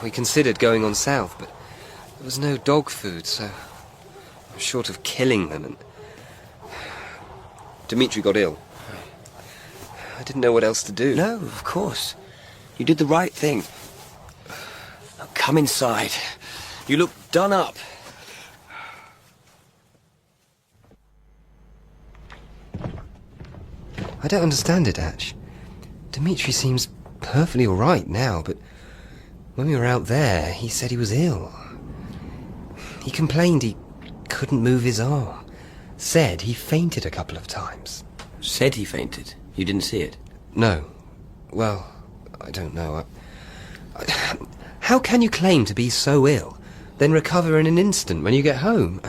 We considered going on south, but there was no dog food, so short of killing them, and Dimitri got ill. I didn't know what else to do. No, of course. You did the right thing. Now come inside. You look done up. I don't understand it, Atch. Dimitri seems perfectly all right now, but when we were out there, he said he was ill. He complained he couldn't move his arm. Said he fainted a couple of times. Said he fainted? You didn't see it? No. Well, I don't know. How can you claim to be so ill, then recover in an instant when you get home?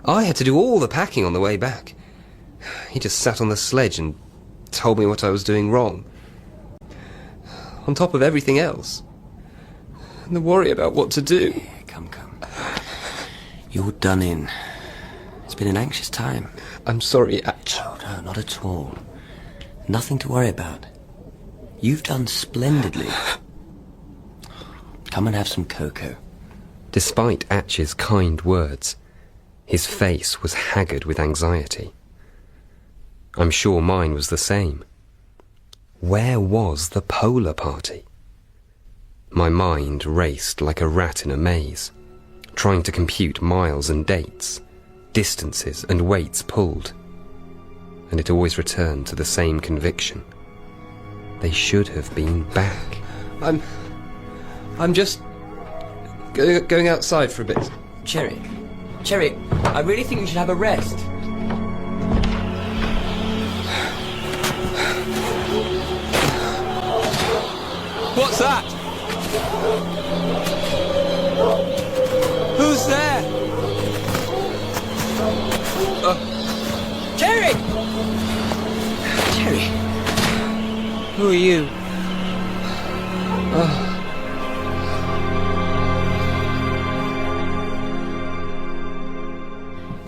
I had to do all the packing on the way back. He just sat on the sledge and told me what I was doing wrong. On top of everything else. And the worry about what to do. Come. You're done in. It's been an anxious time. I'm sorry, Atch. No, not at all. Nothing to worry about. You've done splendidly. Come and have some cocoa. Despite Atch's kind words, his face was haggard with anxiety. I'm sure mine was the same. Where was the polar party? My mind raced like a rat in a maze, trying to compute miles and dates, distances and weights pulled. And it always returned to the same conviction. They should have been back. I'm just going outside for a bit. Cherry, I really think you should have a rest. What's that? Who's there? Cherry! Who are you?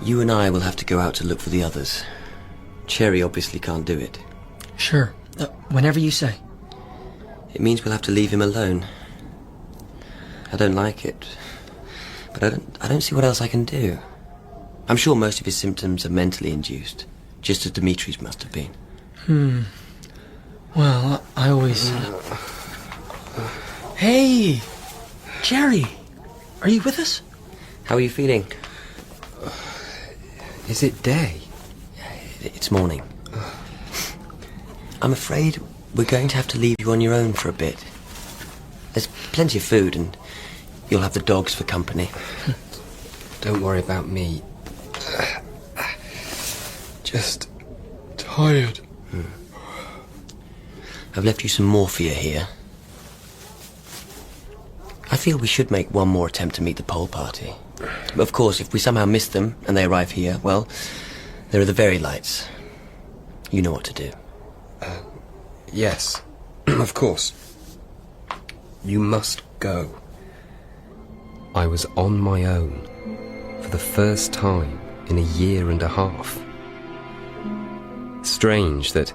You and I will have to go out to look for the others. Cherry obviously can't do it. Sure. Whenever you say. It means we'll have to leave him alone. I don't like it, but I don't see what else I can do. I'm sure most of his symptoms are mentally induced, just as Dimitri's must have been. Well, I always... Hey! Jerry! Are you with us? How are you feeling? Is it day? It's morning. I'm afraid we're going to have to leave you on your own for a bit. There's plenty of food, and you'll have the dogs for company. Don't worry about me. Just tired. I've left you some morphia here. I feel we should make one more attempt to meet the pole party. But of course, if we somehow miss them and they arrive here, well, there are the very lights. You know what to do. Yes, of course. You must go. I was on my own for the first time in a year and a half. Strange that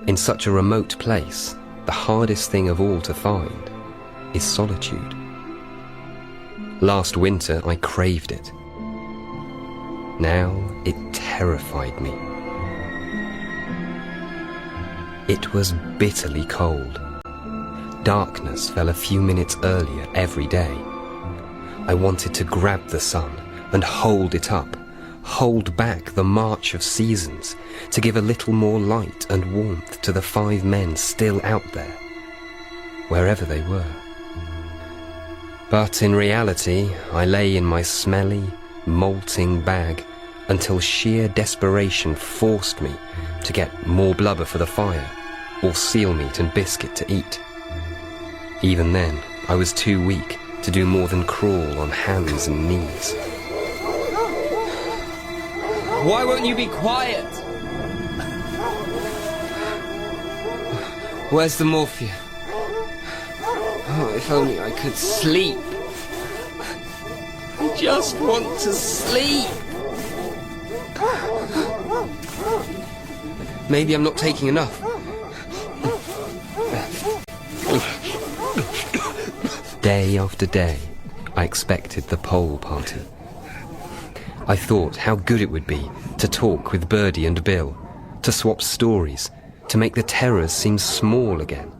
in such a remote place, the hardest thing of all to find is solitude. Last winter, I craved it. Now it terrified me. It was bitterly cold. Darkness fell a few minutes earlier every day. I wanted to grab the sun and hold it up, hold back the march of seasons, to give a little more light and warmth to the 5 men still out there, wherever they were. But in reality, I lay in my smelly, molting bag until sheer desperation forced me to get more blubber for the fire, or seal meat and biscuit to eat. Even then, I was too weak to do more than crawl on hands and knees. Why won't you be quiet? Where's the morphia? Oh, if only I could sleep. I just want to sleep. Maybe I'm not taking enough. Day after day, I expected the pole party. I thought how good it would be to talk with Birdie and Bill, to swap stories, to make the terrors seem small again.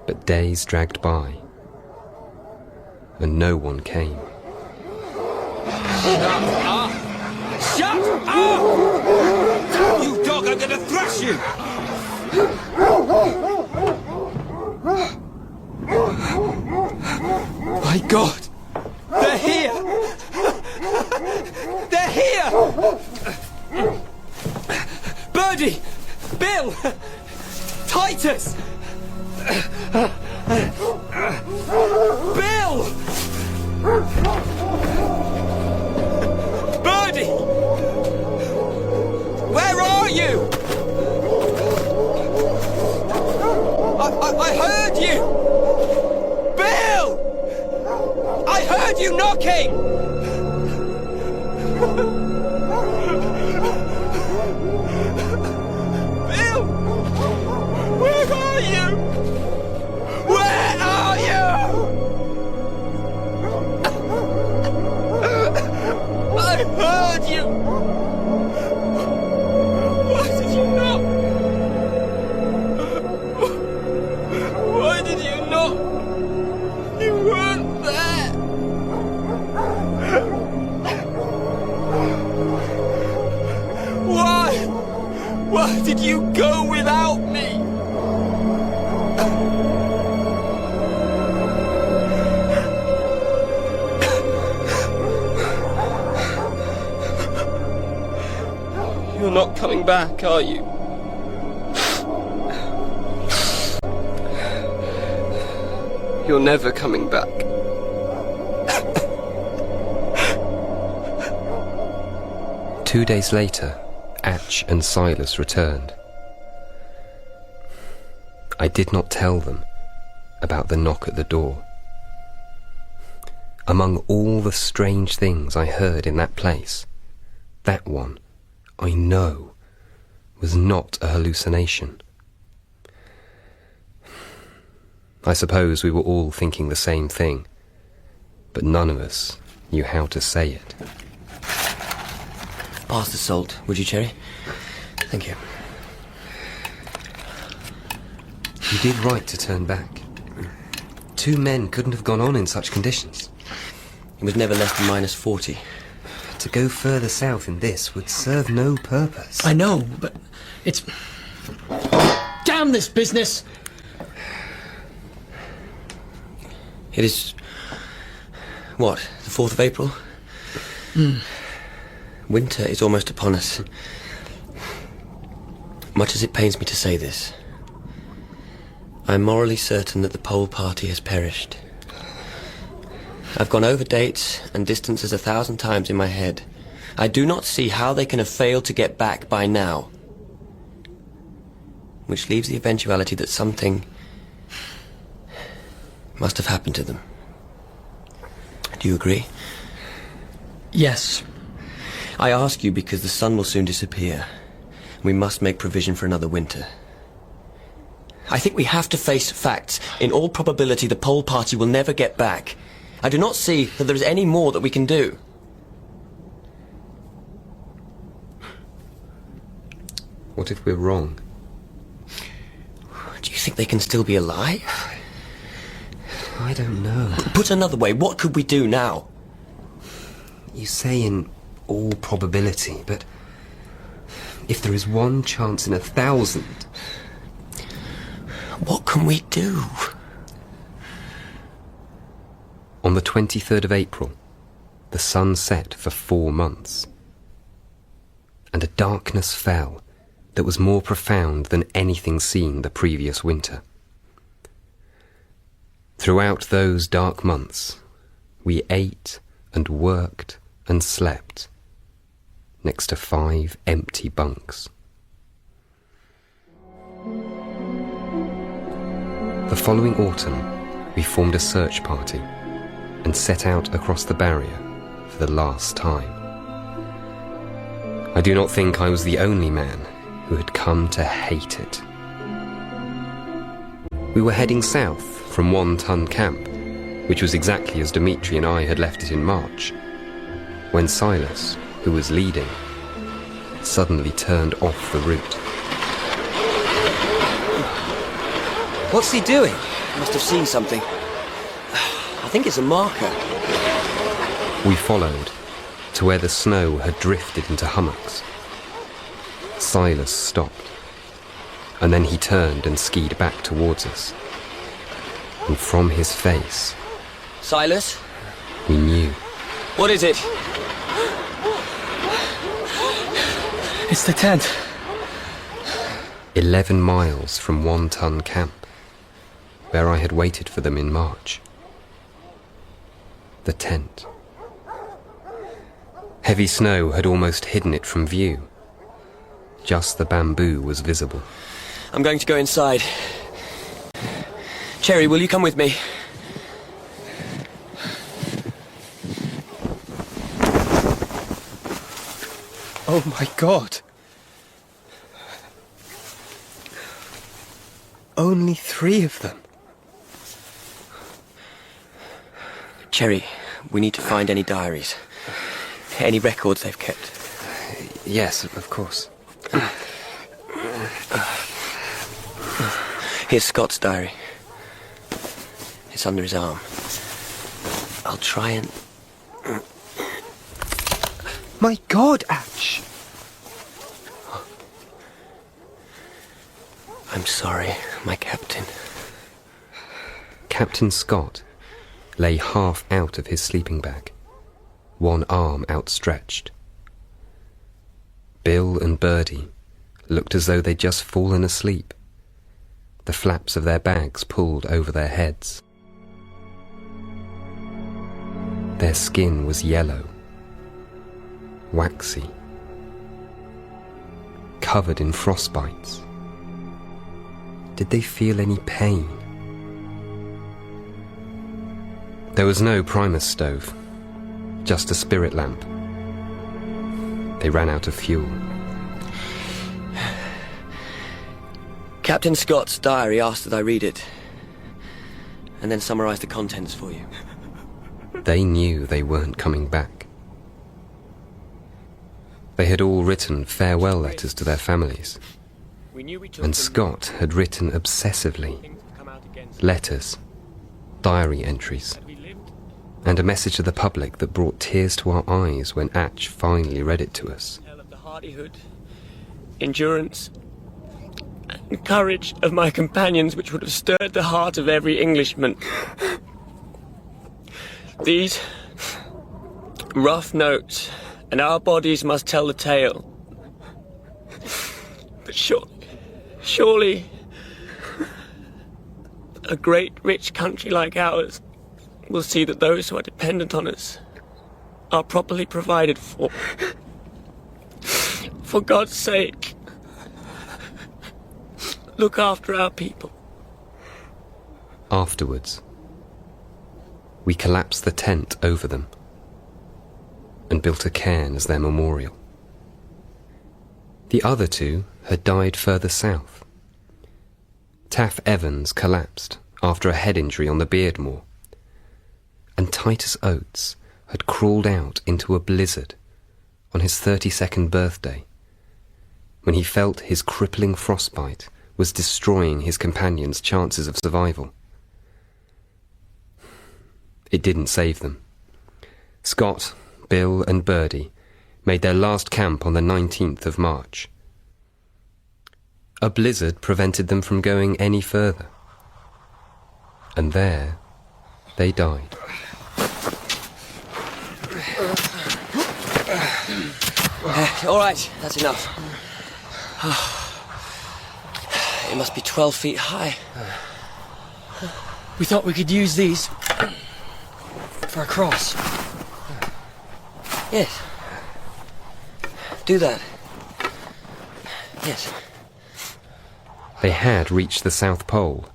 But days dragged by, and no one came. Shut up! Shut up! You dog, I'm gonna thrash you! My God! They're here! They're here! Birdie! Bill! Titus! Bill! Birdie! Where are you? I heard you! Bill! I heard you knocking! Bill! Where are you? Where are you? I heard you! Why did you not? Why did you not? You weren't there! Why? Why did you go without me? You're not coming back, are you? You're never coming back. 2 days later, Atch and Silas returned. I did not tell them about the knock at the door. Among all the strange things I heard in that place, that one, I know, was not a hallucination. I suppose we were all thinking the same thing, but none of us knew how to say it. Pass the salt, would you, Cherry? Thank you. You did right to turn back. 2 men couldn't have gone on in such conditions. It was never less than -40. To go further south in this would serve no purpose. I know, but it's... Damn this business! It is... what, the 4th of April? Winter is almost upon us. Much as it pains me to say this, I am morally certain that the pole party has perished. I've gone over dates and distances 1,000 times in my head. I do not see how they can have failed to get back by now. Which leaves the eventuality that something must have happened to them. Do you agree? Yes. I ask you because the sun will soon disappear. We must make provision for another winter. I think we have to face facts. In all probability, the pole party will never get back. I do not see that there is any more that we can do. What if we're wrong? Do you think they can still be alive? I don't know. Put another way, what could we do now? You say in all probability, but if there is one chance in 1,000... What can we do? On the 23rd of April, the sun set for 4 months, and a darkness fell that was more profound than anything seen the previous winter. Throughout those dark months, we ate and worked and slept next to 5 empty bunks. The following autumn, we formed a search party and set out across the barrier for the last time. I do not think I was the only man who had come to hate it. We were heading south from One Ton Camp, which was exactly as Dimitri and I had left it in March, when Silas, who was leading, suddenly turned off the route. What's he doing? Must have seen something. I think it's a marker. We followed to where the snow had drifted into hummocks. Silas stopped, and then he turned and skied back towards us. And from his face, Silas? we knew. What is it? It's the tent. 11 miles from One Ton Camp, where I had waited for them in March. The tent. Heavy snow had almost hidden it from view. Just the bamboo was visible. I'm going to go inside. Cherry, will you come with me? Oh my God. Only 3 of them. Cherry, we need to find any diaries. Any records they've kept. Yes, of course. Here's Scott's diary. It's under his arm. I'll try and... My God, Ash! I'm sorry, my captain. Captain Scott lay half out of his sleeping bag, one arm outstretched. Bill and Birdie looked as though they'd just fallen asleep, the flaps of their bags pulled over their heads. Their skin was yellow, waxy, covered in frostbites. Did they feel any pain? There was no Primus stove, just a spirit lamp. They ran out of fuel. Captain Scott's diary asked that I read it, and then summarise the contents for you. They knew they weren't coming back. They had all written farewell letters to their families, and Scott had written obsessively letters, diary entries, and a message to the public that brought tears to our eyes when Atch finally read it to us. Of the hardihood, endurance, and courage of my companions which would have stirred the heart of every Englishman. These rough notes, and our bodies must tell the tale. But surely, a great rich country like ours will see that those who are dependent on us are properly provided for. For God's sake, look after our people. Afterwards, we collapsed the tent over them and built a cairn as their memorial. The other 2 had died further south. Taff Evans collapsed after a head injury on the Beardmore, and Titus Oates had crawled out into a blizzard on his 32nd birthday, when he felt his crippling frostbite was destroying his companions' chances of survival. It didn't save them. Scott, Bill and Birdie made their last camp on the 19th of March. A blizzard prevented them from going any further, And there, they died. All right, that's enough. It must be 12 feet high. We thought we could use these for a cross. Yes. Do that. Yes. They had reached the South Pole,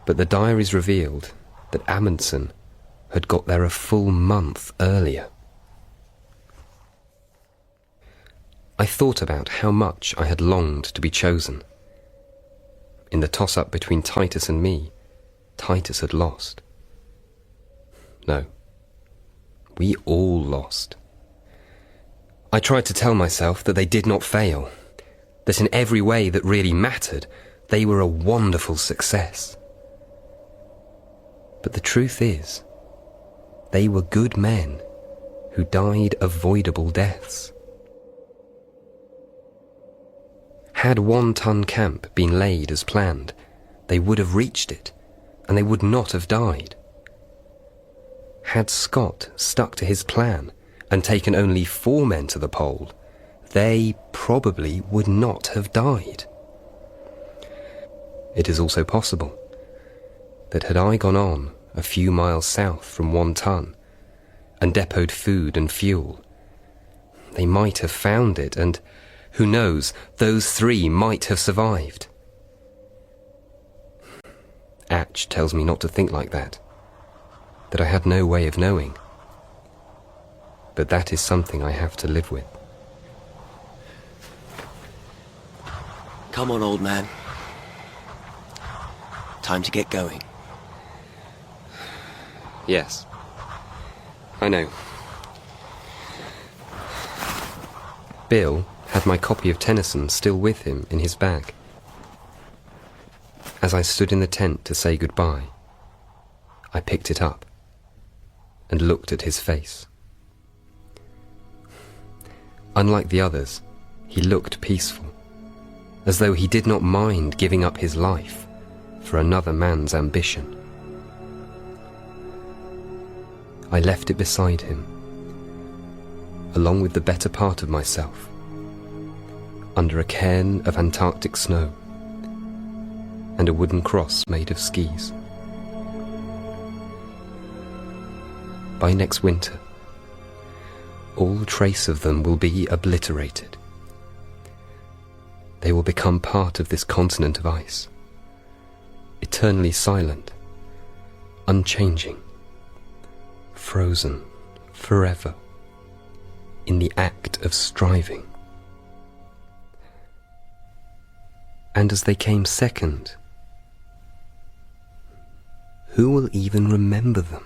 but the diaries revealed that Amundsen had got there a full month earlier. I thought about how much I had longed to be chosen. In the toss-up between Titus and me, Titus had lost. No, we all lost. I tried to tell myself that they did not fail, that in every way that really mattered, they were a wonderful success. But the truth is, they were good men who died avoidable deaths. Had 1 Ton Camp been laid as planned, they would have reached it, and they would not have died. Had Scott stuck to his plan and taken only 4 men to the pole, they probably would not have died. It is also possible that had I gone on a few miles south from 1 Ton and depoted food and fuel, they might have found it, and who knows, those 3 might have survived. Atch tells me not to think like that I had no way of knowing. But that is something I have to live with. Come on, old man. Time to get going. Yes, I know. Bill had my copy of Tennyson still with him in his bag. As I stood in the tent to say goodbye, I picked it up and looked at his face. Unlike the others, he looked peaceful, as though he did not mind giving up his life for another man's ambition. I left it beside him, along with the better part of myself, under a cairn of Antarctic snow and a wooden cross made of skis. By next winter, all trace of them will be obliterated. They will become part of this continent of ice, eternally silent, unchanging, frozen forever in the act of striving. And as they came second, who will even remember them?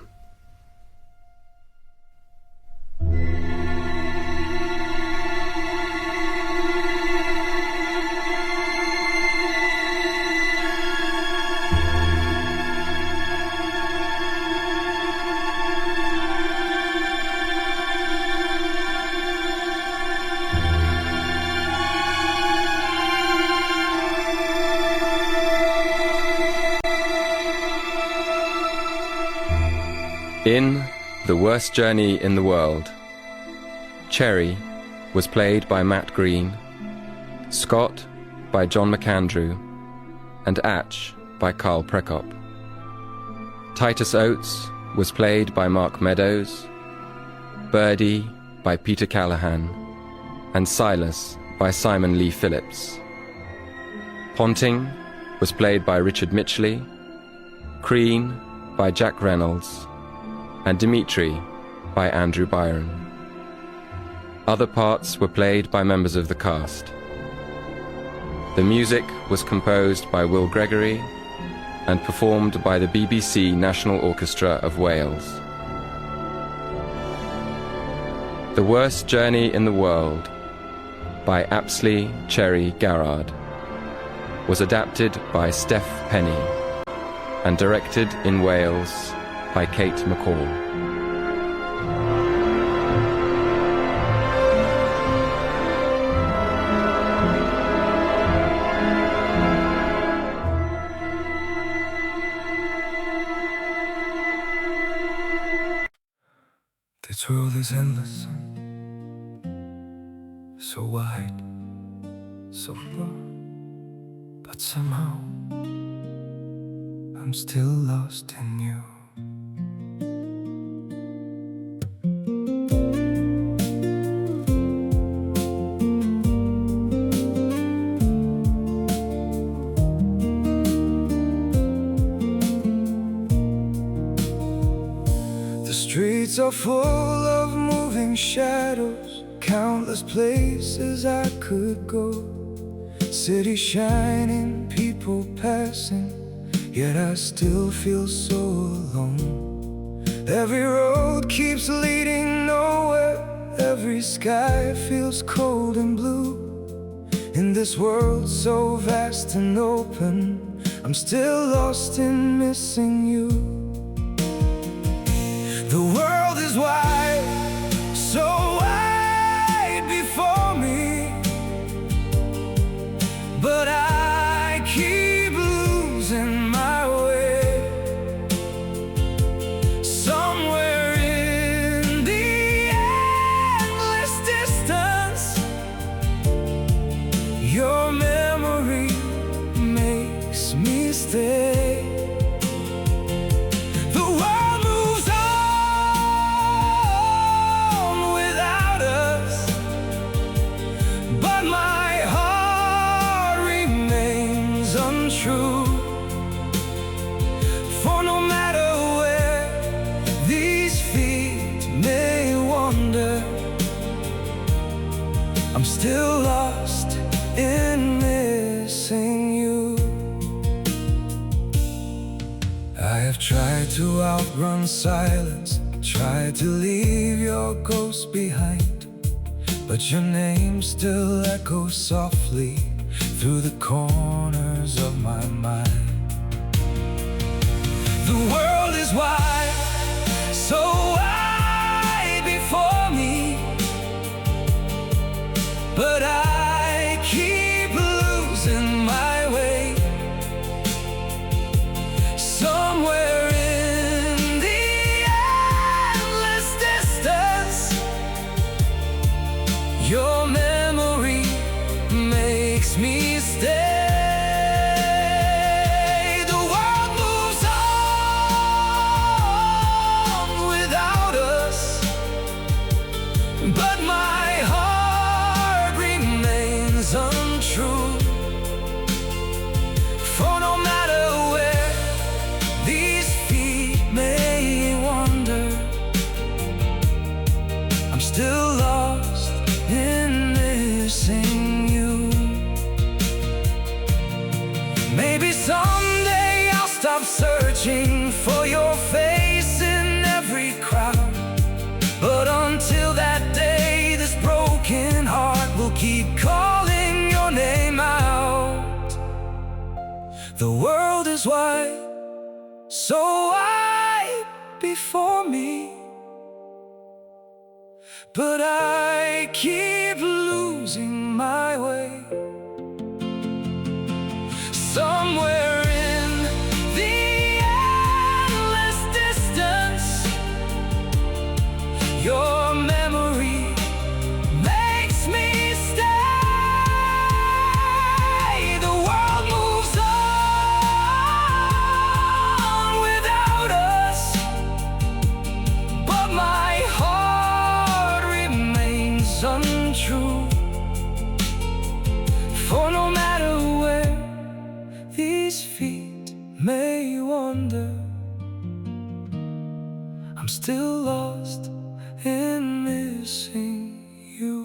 In The Worst Journey in the World, Cherry was played by Matt Green, Scott by John McAndrew, and Atch by Carl Prekop. Titus Oates was played by Mark Meadows, Birdie by Peter Callahan, and Silas by Simon Lee Phillips. Ponting was played by Richard Mitchley, Crean by Jack Reynolds, and Dimitri by Andrew Byron. Other parts were played by members of the cast. The music was composed by Will Gregory and performed by the BBC National Orchestra of Wales. The Worst Journey in the World by Apsley Cherry-Garrard was adapted by Steph Penny and directed in Wales by Kate McCall. This world is endless, so wide, so far, but somehow I'm still lost in you. The streets are full of moving shadows, countless places I could go. City shining, people passing, yet I still feel so alone. Every road keeps leading nowhere, every sky feels cold and blue. In this world so vast and open, I'm still lost in missing you. The world is wide, so wide before me, but I keep losing my way. Somewhere in the endless distance, your memory makes me stay. The world moves on without us, but my heart remains untrue. For no matter where these feet may wander, I'm still lost in missing you. I have tried to outrun silence, tried to leave your ghost behind, but your name still echoes softly through the corners of my mind. The world is wide, so wide before me, but I keep losing my way. Somewhere in the endless distance, your memory makes me stay. The world moves on without us, but my heart remains untrue. For no matter where these feet may wander, I'm still lost in missing you. Maybe someday I'll stop searching for your face in every crowd, but until that day, this broken heart will keep calling your name out. The world is wide, so wide before me, but I keep losing my way. Somewhere in the endless distance, your memory makes me stay. The world moves on without us, but my heart remains untrue. For no matter where these feet may wander, I'm still lost in missing you.